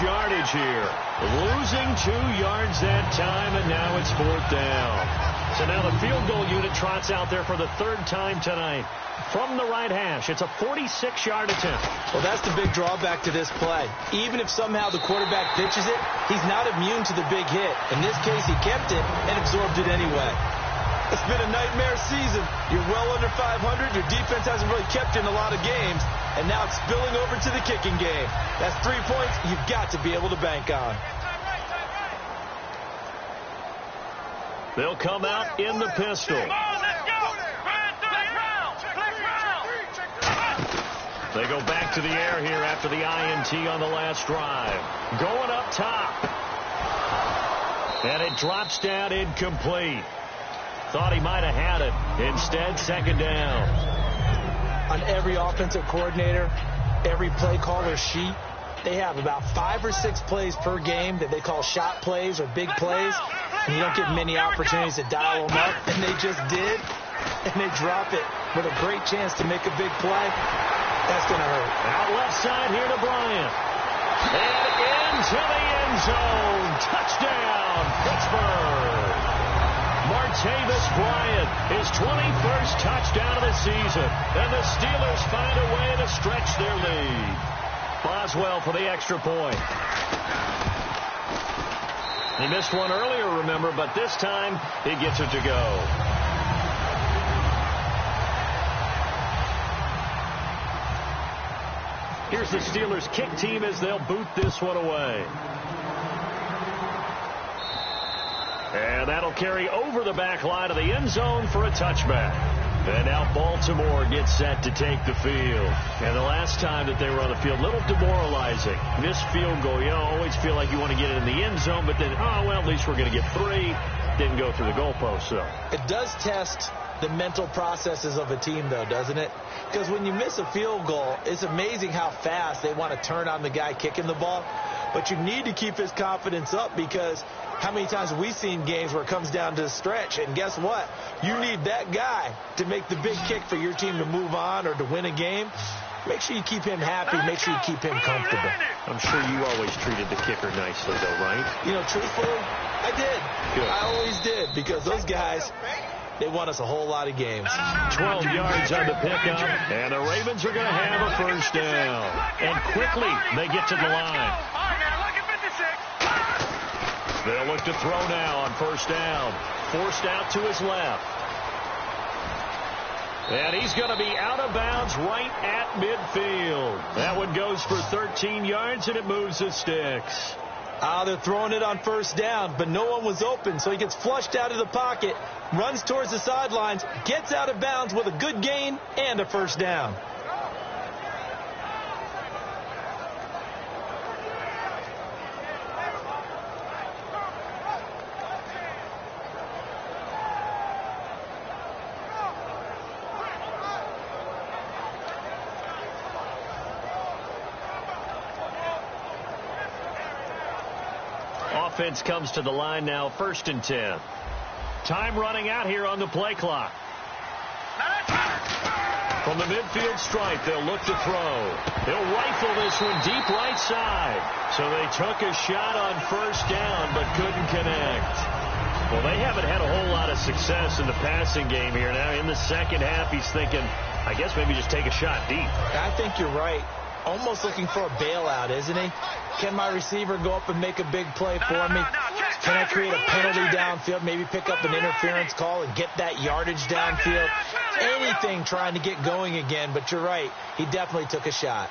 Yardage here. Losing 2 yards that time, and now it's 4th down. So now the field goal unit trots out there for the 3rd time tonight. From the right hash, it's a 46-yard attempt. Well, that's the big drawback to this play. Even if somehow the quarterback pitches it, he's not immune to the big hit. In this case, he kept it and absorbed it anyway. It's been a nightmare season. You're well under 500. Your defense hasn't really kept in a lot of games. And now it's spilling over to the kicking game. That's 3 points you've got to be able to bank on. They'll come out in the pistol. They go back to the air here after the INT on the last drive. Going up top. And it drops down incomplete. Thought he might have had it. Instead, 2nd down. On every offensive coordinator, every play caller sheet, they have about 5 or 6 plays per game that they call shot plays or big plays. And you don't get many opportunities to dial them up. And they just did. And they drop it with a great chance to make a big play. That's going to hurt. Out left side here to Bryant. And into the end zone. Touchdown, Pittsburgh. Martavis Bryant, his 21st touchdown of the season. And the Steelers find a way to stretch their lead. Boswell for the extra point. He missed one earlier, remember, but this time he gets it to go. Here's the Steelers kick team as they'll boot this one away. And that'll carry over the back line of the end zone for a touchback. And now Baltimore gets set to take the field. And the last time that they were on the field, a little demoralizing. Missed field goal. You always feel like you want to get it in the end zone, but then, oh, well, at least we're going to get 3. Didn't go through the goalpost, so. It does test the mental processes of a team, though, doesn't it? Because when you miss a field goal, it's amazing how fast they want to turn on the guy kicking the ball. But you need to keep his confidence up, because how many times have we seen games where it comes down to the stretch? And guess what? You need that guy to make the big kick for your team to move on or to win a game. Make sure you keep him happy. Make sure you keep him comfortable. I'm sure you always treated the kicker nicely, though, right? You know, truthfully, I did. Good. I always did, because those guys, they won us a whole lot of games. 12 yards on the pickup, and the Ravens are going to have a 1st down. And quickly, they get to the line. They'll look to throw now on 1st down. Forced out to his left. And he's going to be out of bounds right at midfield. That one goes for 13 yards, and it moves the sticks. They're throwing it on 1st down, but no one was open, so he gets flushed out of the pocket, runs towards the sidelines, gets out of bounds with a good gain and a 1st down. Offense comes to the line now, 1st and 10. Time running out here on the play clock. From the midfield stripe, they'll look to throw. They'll rifle this one deep right side. So they took a shot on 1st down, but couldn't connect. Well, they haven't had a whole lot of success in the passing game here. Now in the second half, he's thinking, I guess maybe just take a shot deep. I think you're right. Almost looking for a bailout, isn't he? Can my receiver go up and make a big play for me? Can I create a penalty downfield, maybe pick up an interference call and get that yardage downfield? Anything trying to get going again, but you're right. He definitely took a shot.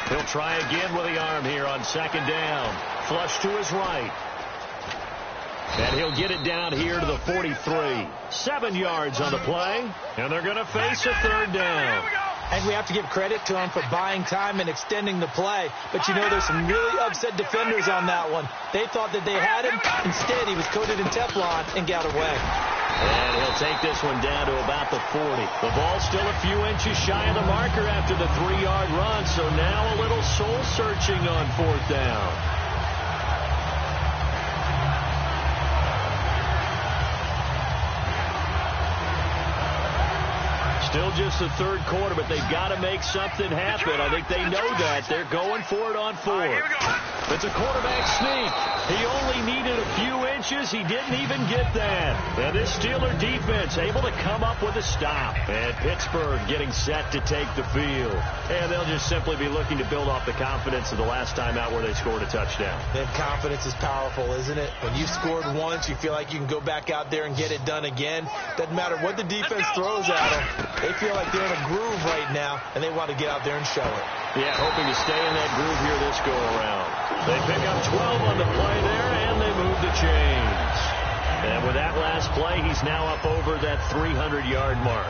He'll try again with the arm here on second down. Flush to his right. And he'll get it down here to the 43. 7 yards on the play. And they're going to face a third down. And we have to give credit to him for buying time and extending the play. But, you know, there's some really upset defenders on that one. They thought that they had him. Instead, he was coated in Teflon and got away. And he'll take this one down to about the 40. The ball's still a few inches shy of the marker after the 3-yard run. So now a little soul-searching on fourth down. Still just the third quarter, but they've got to make something happen. I think they know that. They're going for it on fourth. It's a quarterback sneak. He only needed a few inches. He didn't even get that. And this Steeler defense able to come up with a stop. And Pittsburgh getting set to take the field. And they'll just simply be looking to build off the confidence of the last time out where they scored a touchdown. And confidence is powerful, isn't it? When you've scored once, you feel like you can go back out there and get it done again. Doesn't matter what the defense throws at them. They feel like they're in a groove right now, and they want to get out there and show it. Yeah, hoping to stay in that groove here this go-around. They pick up 12 on the play there, and they move the chains. And with that last play, he's now up over that 300-yard mark.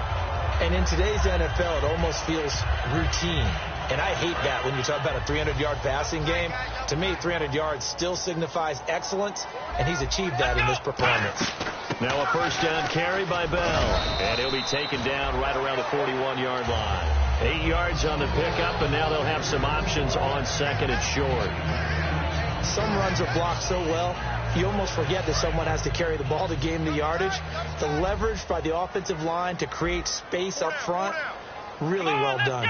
And in today's NFL, it almost feels routine. And I hate that when you talk about a 300-yard passing game. To me, 300 yards still signifies excellence, and he's achieved that in this performance. Now a first down carry by Bell. And he'll be taken down right around the 41-yard line. 8 yards on the pickup, and now they'll have some options on second and short. Some runs are blocked so well, you almost forget that someone has to carry the ball to gain the yardage. The leverage by the offensive line to create space up front, really well done.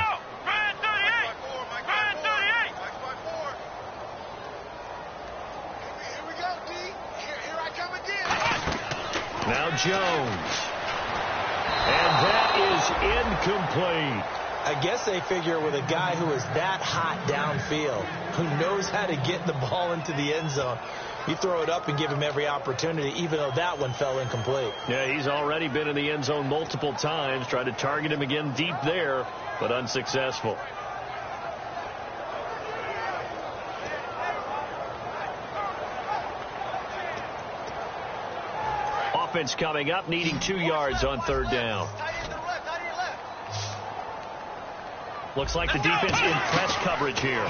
Now Jones. And that is incomplete. I guess they figure with a guy who is that hot downfield, who knows how to get the ball into the end zone, you throw it up and give him every opportunity, even though that one fell incomplete. Yeah, he's already been in the end zone multiple times, tried to target him again deep there, but unsuccessful. Offense coming up, needing 2 yards on third down. Looks like the defense in press coverage here.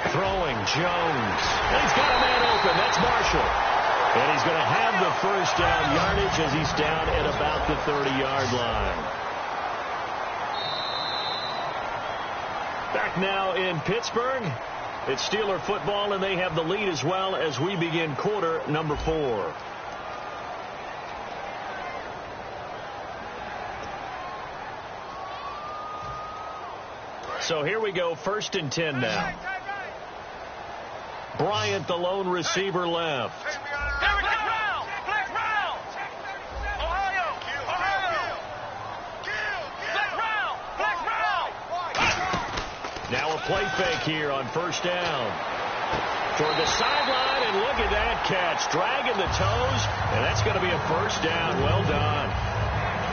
Throwing, Jones. And he's got a man open. That's Marshall. And he's going to have the first down yardage as he's down at about the 30-yard line. Back now in Pittsburgh. It's Steeler football, and they have the lead as well as we begin quarter number 4. So here we go, 1st and 10 now. Bryant, the lone receiver, left. Now a play fake here on first down. Toward the sideline, and look at that catch. Dragging the toes, and that's going to be a first down. Well done.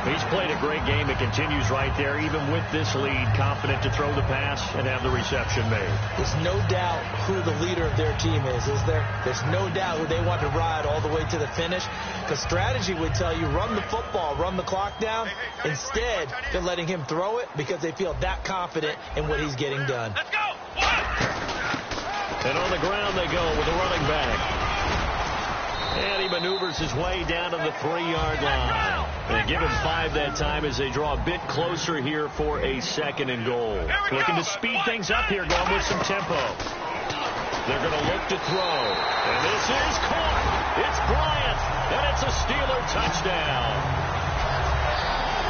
He's played a great game. It continues right there, even with this lead, confident to throw the pass and have the reception made. There's no doubt who the leader of their team is there? There's no doubt who they want to ride all the way to the finish. Because strategy would tell you, run the football, run the clock down. Instead, they're letting him throw it because they feel that confident in what he's getting done. Let's go! And on the ground they go with the running back. And he maneuvers his way down to the 3-yard line. They give him 5 that time as they draw a bit closer here for a 2nd and goal. Looking to speed things up here, going with some tempo. They're going to look to throw. And this is caught. It's Bryant. And it's a Steeler touchdown.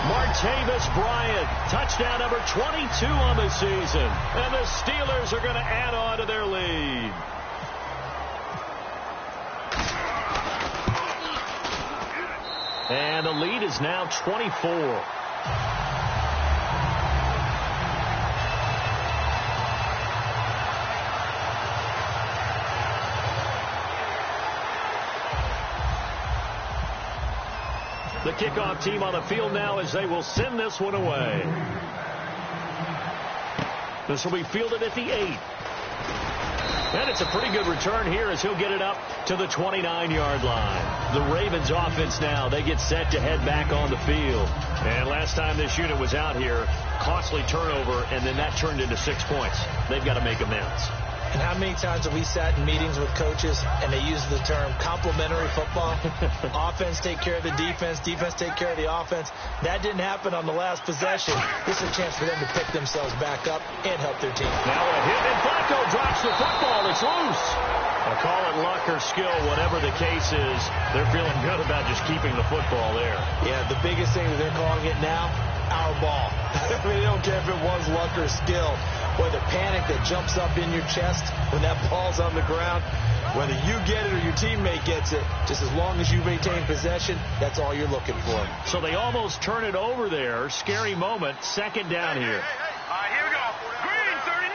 Martavis Bryant, touchdown number 22 on the season. And the Steelers are going to add on to their lead. And the lead is now 24. The kickoff team on the field now as they will send this one away. This will be fielded at the 8. And it's a pretty good return here as he'll get it up to the 29-yard line. The Ravens offense now, they get set to head back on the field. And last time this unit was out here, costly turnover, and then that turned into 6 points. They've got to make amends. And how many times have we sat in meetings with coaches and they use the term complementary football? Offense take care of the defense, defense take care of the offense. That didn't happen on the last possession. This is a chance for them to pick themselves back up and help their team. Now a hit, and Flacco drops the football. It's loose. I'll call it luck or skill, whatever the case is. They're feeling good about just keeping the football there. Yeah, the biggest thing that they're calling it now, our ball. I mean, they don't care if it was luck or skill, or the panic that jumps up in your chest when that ball's on the ground. Whether you get it or your teammate gets it, just as long as you maintain possession, that's all you're looking for. So they almost turn it over there. Scary moment. Second down here. All right, here we go. Green, 39.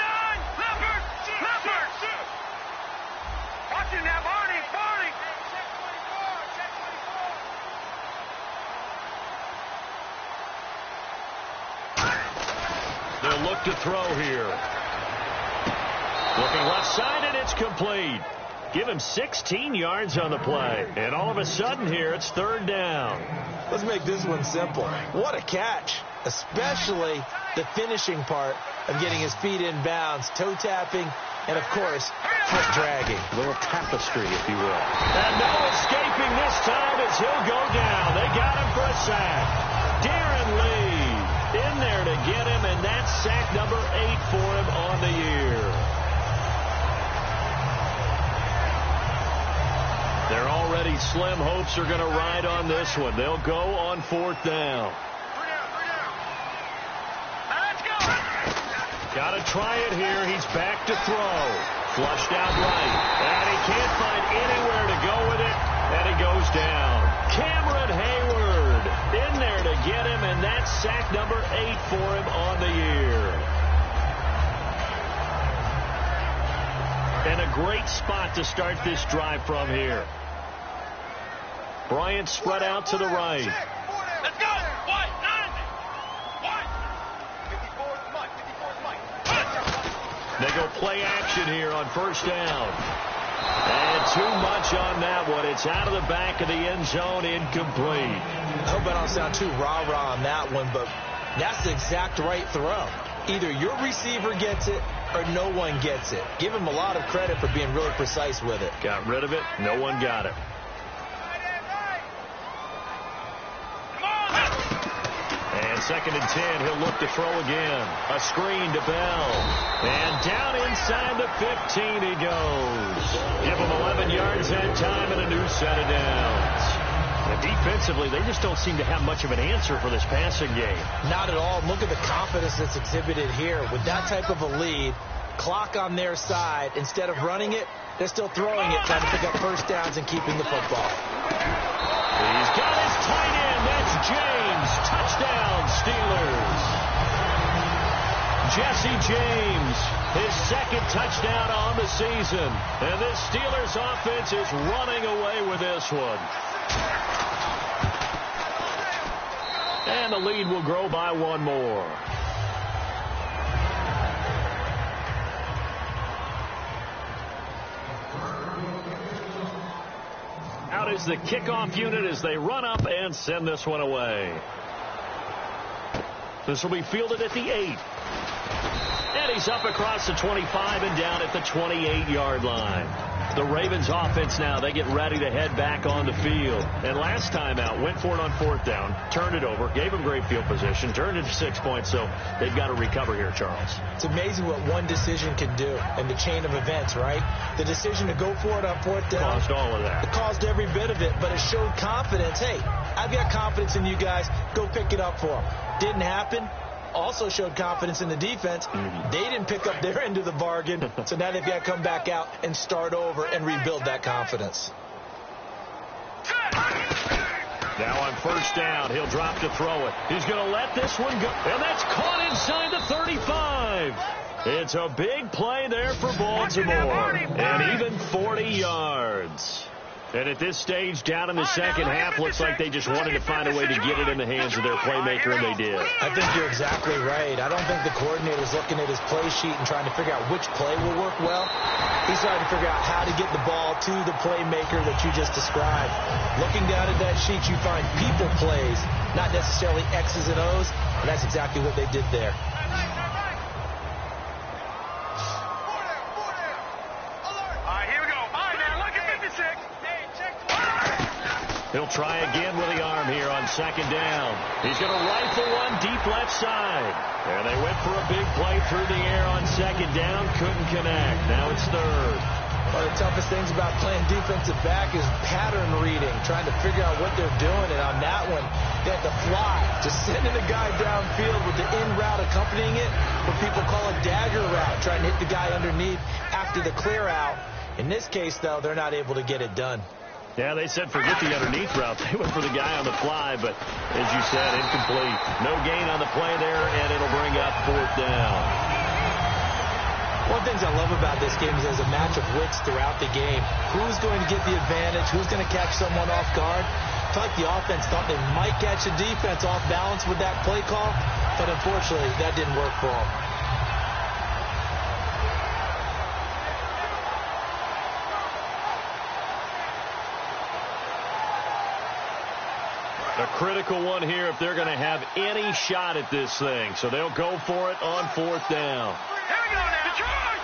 Leopard. Watch it now, Barney. They'll look to throw here. Looking left side, and it's complete. Give him 16 yards on the play. And all of a sudden here, it's third down. Let's make this one simple. What a catch, especially the finishing part of getting his feet in bounds, toe tapping, and, of course, foot dragging. A little tapestry, if you will. And no escaping this time as he'll go down. They got him for a sack. Darren Lee in there to get him, and that's sack number 8 for him on the year. Their already slim hopes are going to ride on this one. They'll go on fourth down. Got to try it here. He's back to throw. Flushed out right. And he can't find anywhere to go with it. And he goes down. Cameron Hayward in there to get him. And that's sack number 8 for him on the year. And a great spot to start this drive from here. Bryant spread out to the right. Let's go. White, 90. White. 54's Mike. They go play action here on first down. And too much on that one. It's out of the back of the end zone, incomplete. I hope I don't sound too rah-rah on that one, but that's the exact right throw. Either your receiver gets it or no one gets it. Give him a lot of credit for being really precise with it. Got rid of it. No one got it. And second and 10, he'll look to throw again. A screen to Bell. And down inside the 15 he goes. Give him 11 yards that time and a new set of downs. And defensively, they just don't seem to have much of an answer for this passing game. Not at all. Look at the confidence that's exhibited here. With that type of a lead, clock on their side, instead of running it, they're still throwing it, trying to pick up first downs and keeping the football. He's got his tight end. That's James. Touchdown, Steelers. Jesse James, his second touchdown on the season. And this Steelers offense is running away with this one. And the lead will grow by one more. Out is the kickoff unit as they run up and send this one away. This will be fielded at the 8. And he's up across the 25 and down at the 28-yard line. The Ravens offense now, they get ready to head back on the field. And last time out, went for it on fourth down, turned it over, gave them great field position, turned it to 6 points, so they've got to recover here, Charles. It's amazing what one decision can do in the chain of events, right? The decision to go for it on fourth down. Caused all of that. It caused every bit of it, but it showed confidence. Hey, I've got confidence in you guys. Go pick it up for them. Didn't happen. Also showed confidence in the defense. They didn't pick up their end of the bargain, so now they've got to come back out and start over and rebuild that confidence. Now on first down, he'll drop to throw it. He's going to let this one go, and that's caught inside the 35. It's a big play there for Baltimore, and even 40 yards. And at this stage, down in the second half, looks like they just wanted to find a way to get it in the hands of their playmaker, and they did. I think you're exactly right. I don't think the coordinator's looking at his play sheet and trying to figure out which play will work well. He's trying to figure out how to get the ball to the playmaker that you just described. Looking down at that sheet, you find people plays, not necessarily X's and O's, and that's exactly what they did there. He'll try again with the arm here on second down. He's going to rifle one deep left side. And they went for a big play through the air on second down. Couldn't connect. Now it's third. One of the toughest things about playing defensive back is pattern reading, trying to figure out what they're doing. And on that one, they had to fly, just sending a guy downfield with the in route accompanying it, what people call a dagger route, trying to hit the guy underneath after the clear out. In this case, though, they're not able to get it done. Yeah, they said forget the underneath route. They went for the guy on the fly, but as you said, incomplete. No gain on the play there, and it'll bring up fourth down. One of the things I love about this game is there's a match of wits throughout the game. Who's going to get the advantage? Who's going to catch someone off guard? I feel like the offense thought they might catch the defense off balance with that play call, but unfortunately, that didn't work for them. A critical one here if they're going to have any shot at this thing. So they'll go for it on fourth down. Here we go now. Detroit!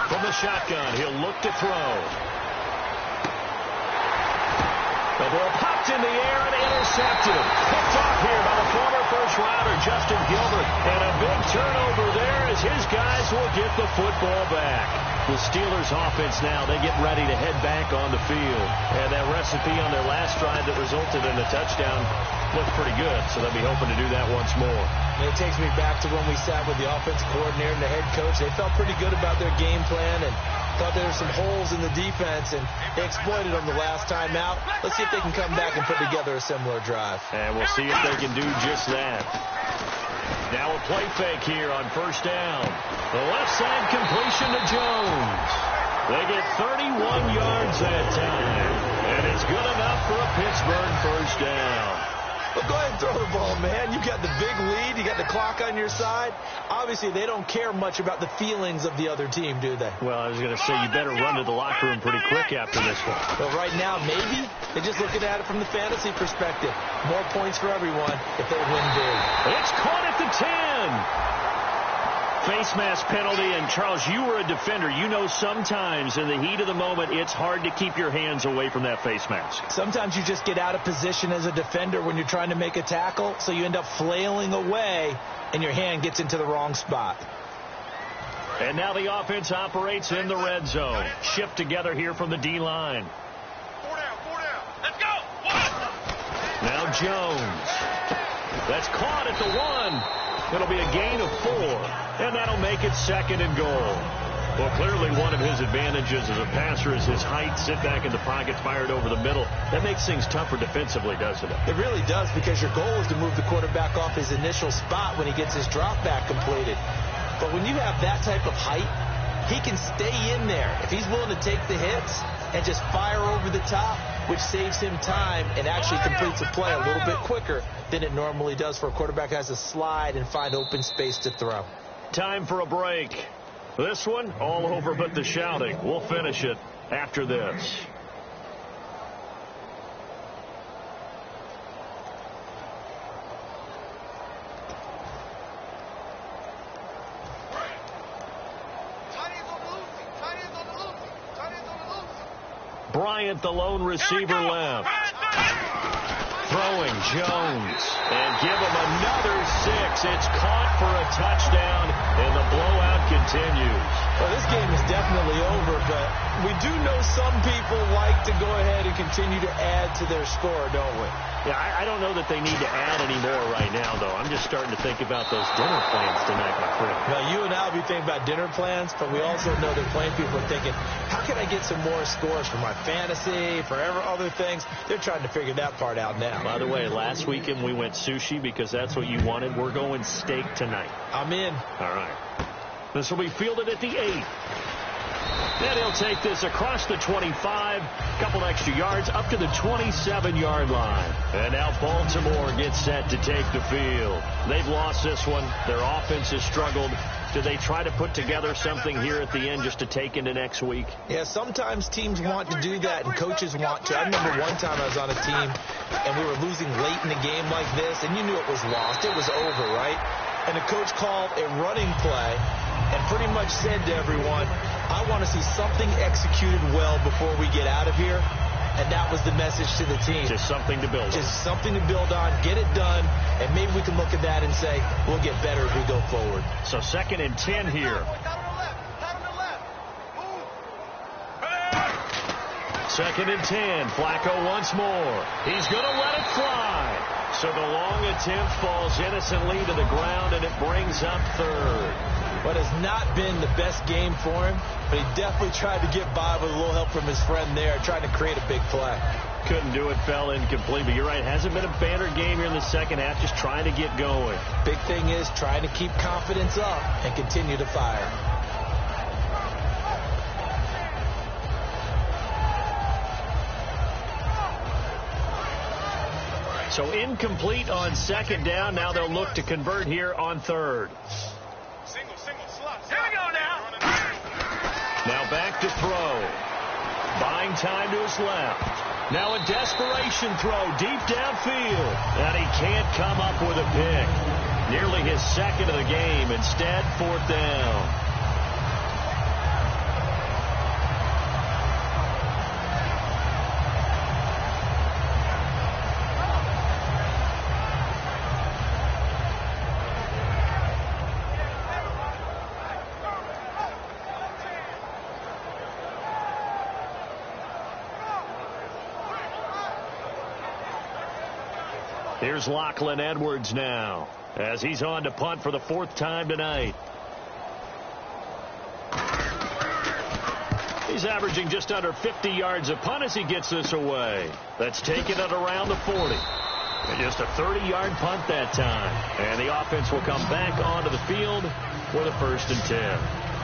From the shotgun, he'll look to throw. The ball popped in the air and intercepted. Picked off here by the former first-rounder Justin Gilbert. And a big turnover there as his guys will get the football back. The Steelers offense now, they get ready to head back on the field. And that recipe on their last drive that resulted in a touchdown looked pretty good, so they'll be hoping to do that once more. And it takes me back to when we sat with the offensive coordinator and the head coach. They felt pretty good about their game plan and thought there were some holes in the defense, and they exploited them the last time out. Let's see if they can come back and put together a similar drive. And we'll see if they can do just that. Now a play fake here on first down. The left side completion to Jones. They get 31 yards that time. And it's good enough for a Pittsburgh first down. Well, go ahead and throw the ball, man. You got the big lead. You got the clock on your side. Obviously, they don't care much about the feelings of the other team, do they? Well, I was going to say, you better run to the locker room pretty quick after this one. Well, right now, maybe. They're just looking at it from the fantasy perspective. More points for everyone if they win big. It's caught at the 10. Face mask penalty, and Charles, you were a defender. You know sometimes in the heat of the moment, it's hard to keep your hands away from that face mask. Sometimes you just get out of position as a defender when you're trying to make a tackle, so you end up flailing away, and your hand gets into the wrong spot. And now the offense operates in the red zone. Shift together here from the D-line. 4 down. Let's go. Now Jones. That's caught at the 1. It'll be a gain of 4, and that'll make it second and goal. Well, clearly one of his advantages as a passer is his height. Sit back in the pocket, fired over the middle. That makes things tougher defensively, doesn't it? It really does, because your goal is to move the quarterback off his initial spot when he gets his drop back completed. But when you have that type of height, he can stay in there. If he's willing to take the hits and just fire over the top, which saves him time and actually completes a play a little bit quicker than it normally does for a quarterback who has to slide and find open space to throw. Time for a break. This one, all over but the shouting. We'll finish it after this. Bryant, the lone receiver left. Throwing Jones. And give him another 6. It's caught for a touchdown, and the blowout continues. Well, this game is definitely over, but we do know some people like to go ahead and continue to add to their score, don't we? Yeah, I don't know that they need to add any more right now, though. I'm just just starting to think about those dinner plans tonight, my friend. Well, you and I will be thinking about dinner plans, but we also know that plenty of people are thinking, how can I get some more scores for my fantasy, for other things? They're trying to figure that part out now. By the way, last weekend we went sushi because that's what you wanted. We're going steak tonight. I'm in. All right. This will be fielded at the 8. And he'll take this across the 25, couple extra yards up to the 27-yard line. And now Baltimore gets set to take the field. They've lost this one. Their offense has struggled. Do they try to put together something here at the end just to take into next week? Yeah, sometimes teams want to do that and coaches want to. I remember one time I was on a team and we were losing late in the game like this, and you knew it was lost. It was over, right? And the coach called a running play and pretty much said to everyone, I want to see something executed well before we get out of here. And that was the message to the team. Just something to build on. Just something to build on, get it done, and maybe we can look at that and say, we'll get better as we go forward. So 2nd and 10 here. 2nd and 10. Flacco once more. He's going to let it fly. So the long attempt falls innocently to the ground, and it brings up 3rd. What has not been the best game for him, but he definitely tried to get by with a little help from his friend there, trying to create a big play. Couldn't do it, fell incomplete, but you're right. Hasn't been a banner game here in the second half, just trying to get going. Big thing is trying to keep confidence up and continue to fire. So incomplete on 2nd down. Now they'll look to convert here on 3rd. Here we go now. Now back to throw. Buying time to his left. Now a desperation throw deep downfield. And he can't come up with a pick. Nearly his 2nd of the game. Instead, 4th down. Here's Lachlan Edwards now as he's on to punt for the 4th time tonight. He's averaging just under 50 yards a punt as he gets this away. That's taken it around the 40. And just a 30-yard punt that time. And the offense will come back onto the field for the 1st and 10.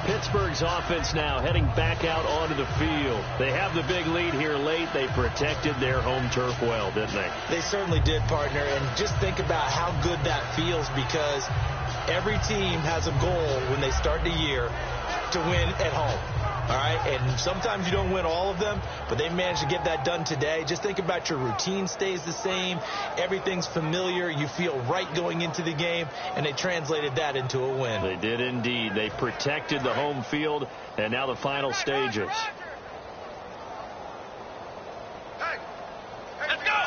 Pittsburgh's offense now heading back out onto the field. They have the big lead here late. They protected their home turf well, didn't they? They certainly did, partner. And just think about how good that feels, because every team has a goal when they start the year to win at home. All right, and sometimes you don't win all of them, but they managed to get that done today. Just think about your routine stays the same. Everything's familiar. You feel right going into the game, and they translated that into a win. They did indeed. They protected the home field, and now the final stages. Let's go.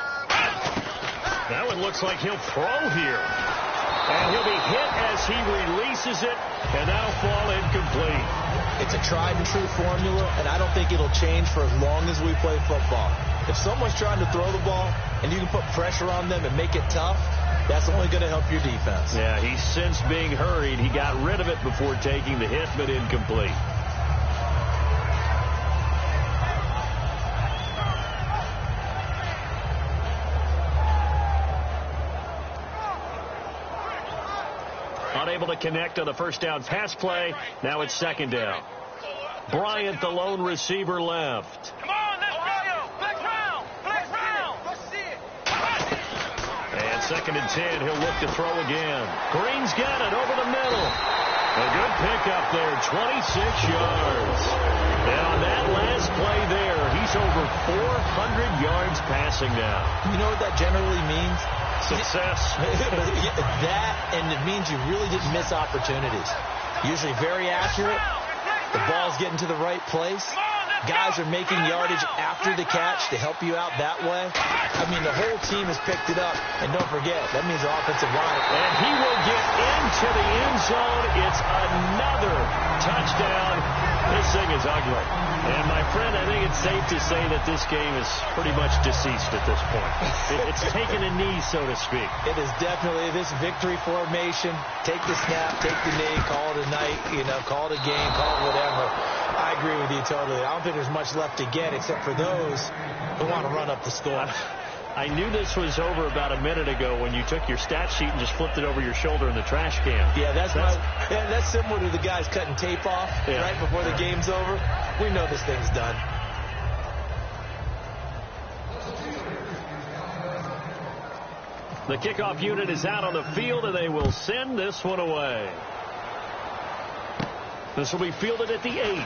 Now it looks like he'll throw here. And he'll be hit as he releases it, and that'll fall incomplete. It's a tried and true formula, and I don't think it'll change for as long as we play football. If someone's trying to throw the ball and you can put pressure on them and make it tough, that's only going to help your defense. Yeah, he's since being hurried. He got rid of it before taking the hit, but incomplete. Unable to connect on the 1st down pass play. Now it's 2nd down. Bryant, the lone receiver, left. Come on, let's go. Flex round. Flex round. And 2nd and 10. He'll look to throw again. Green's got it over the middle. A good pickup there, 26 yards. And on that last play there, he's over 400 yards passing now. You know what that generally means? Success. That, and it means you really didn't miss opportunities. Usually very accurate. The ball's getting to the right place. Guys are making yardage after the catch to help you out that way. I mean, the whole team has picked it up. And don't forget, that means the offensive line. And he will get into the end zone. It's another touchdown. This thing is ugly. And, my friend, I think it's safe to say that this game is pretty much deceased at this point. It's taken a knee, so to speak. It is definitely this victory formation. Take the snap, take the knee, call it a night, call it a game, call it whatever. I agree with you totally. I don't think there's much left to get except for those who want to run up the score. I knew this was over about a minute ago when you took your stat sheet and just flipped it over your shoulder in the trash can. Yeah, that's similar to the guys cutting tape off right before the game's over. We know this thing's done. The kickoff unit is out on the field, and they will send this one away. This will be fielded at the 8.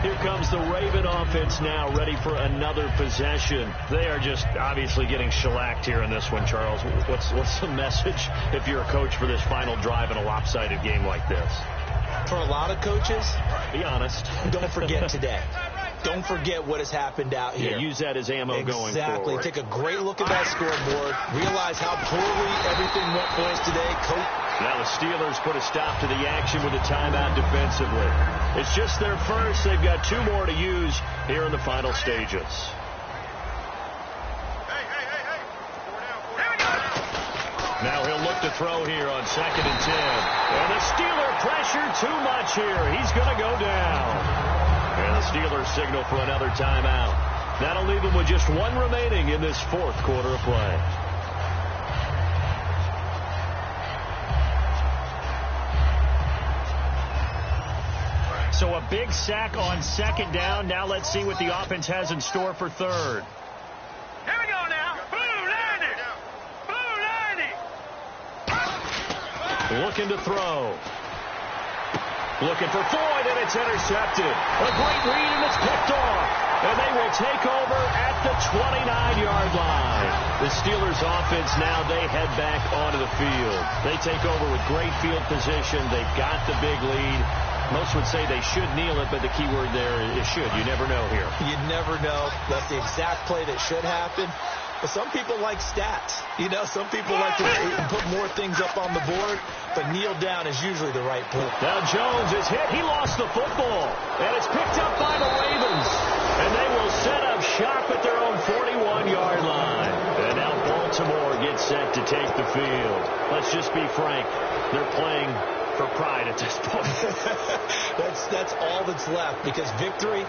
Here comes the Raven offense now, ready for another possession. They are just obviously getting shellacked here in this one, Charles. What's the message if you're a coach for this final drive in a lopsided game like this? For a lot of coaches, be honest. Don't forget today. Don't forget what has happened out here. Yeah, use that as ammo going forward. Exactly. Take a great look at that scoreboard. Realize how poorly everything went for us today. Now the Steelers put a stop to the action with a timeout defensively. It's just their first. They've got 2 more to use here in the final stages. Now he'll look to throw here on 2nd and 10. And the Steeler pressure too much here. He's going to go down. And the Steelers signal for another timeout. That'll leave them with just 1 remaining in this 4th quarter of play. So a big sack on 2nd down. Now let's see what the offense has in store for 3rd. Here we go now. Blue 90. Looking to throw. Looking for Floyd, and it's intercepted. A great read, and it's picked off. And they will take over at the 29-yard line. The Steelers offense now, they head back onto the field. They take over with great field position. They've got the big lead. Most would say they should kneel it, but the key word there is should. You never know here. You never know. That's the exact play that should happen. But some people like stats. Some people like to put more things up on the board, but kneel down is usually the right play. Now Jones is hit. He lost the football, and it's picked up by the Ravens. And they will set up shop at their own 41-yard line. And now Baltimore gets set to take the field. Let's just be frank. They're playing for pride at this point. That's all that's left, because victory,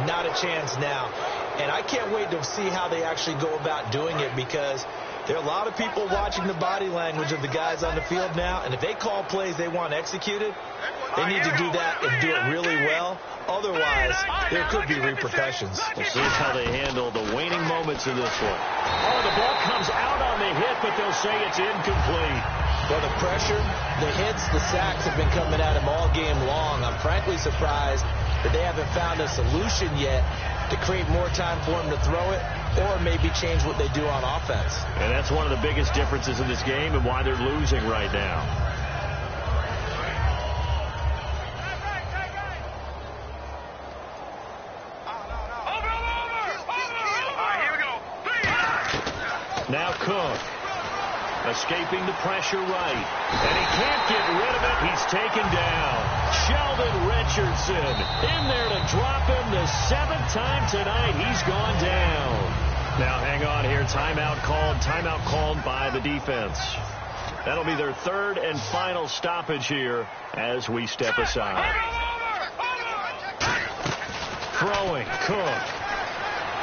not a chance now. And I can't wait to see how they actually go about doing it, because there are a lot of people watching the body language of the guys on the field now, and if they call plays they want executed, they need to do that and do it really well. Otherwise, there could be repercussions. We'll see how they handle the waning moments of this one. Oh, the ball comes out on the hit, but they'll say it's incomplete. Well, the pressure, the hits, the sacks have been coming at him all game long. I'm frankly surprised that they haven't found a solution yet to create more time for him to throw it, or maybe change what they do on offense. And that's one of the biggest differences in this game and why they're losing right now. Now Cook. Escaping the pressure right. And he can't get rid of it. He's taken down. Sheldon Richardson in there to drop him the 7th time tonight. He's gone down. Now hang on here. Timeout called by the defense. That'll be their 3rd and final stoppage here as we step aside. Throwing. Cook.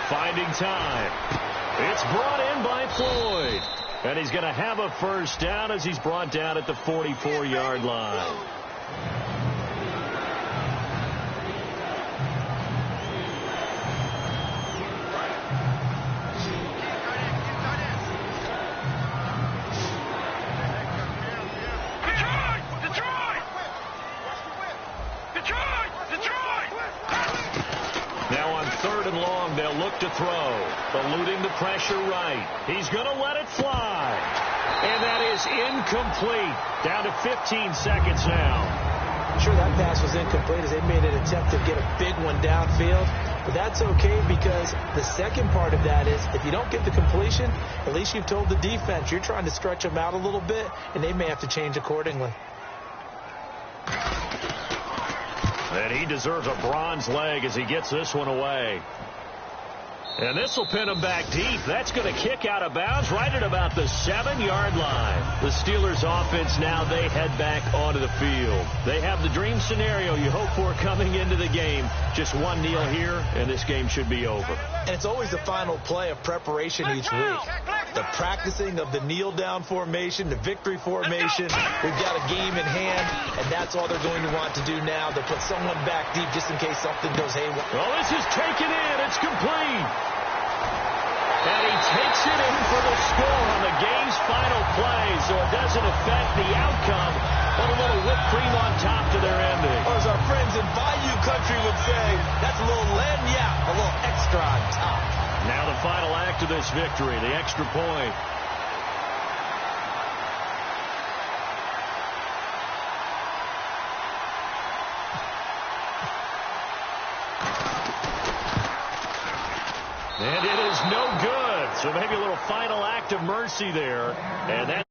Finding time. It's brought in by Floyd. And he's going to have a first down as he's brought down at the 44-yard line. Now on 3rd and long, they'll look to throw. Eluding the pressure right. He's going to let it fly. And that is incomplete. Down to 15 seconds now. I'm sure that pass was incomplete as they made an attempt to get a big one downfield. But that's okay because the second part of that is if you don't get the completion, at least you've told the defense you're trying to stretch them out a little bit, and they may have to change accordingly. And he deserves a bronze leg as he gets this one away. And this will pin him back deep. That's going to kick out of bounds right at about the 7-yard line. The Steelers offense now, they head back onto the field. They have the dream scenario you hope for coming into the game. Just one kneel here, and this game should be over. And it's always the final play of preparation each week. The practicing of the kneel-down formation, the victory formation. We've got a game in hand, and that's all they're going to want to do now. They'll put someone back deep just in case something goes haywire. Well, this is taken in. It's complete. And he takes it in for the score on the game's final play, so it doesn't affect the outcome, but a little whipped cream on top to their ending. Or as our friends in Bayou Country would say, that's a little lagniappe, a little extra on top. Now the final act of this victory, the extra point. And it is no good. So maybe a little final act of mercy there. And that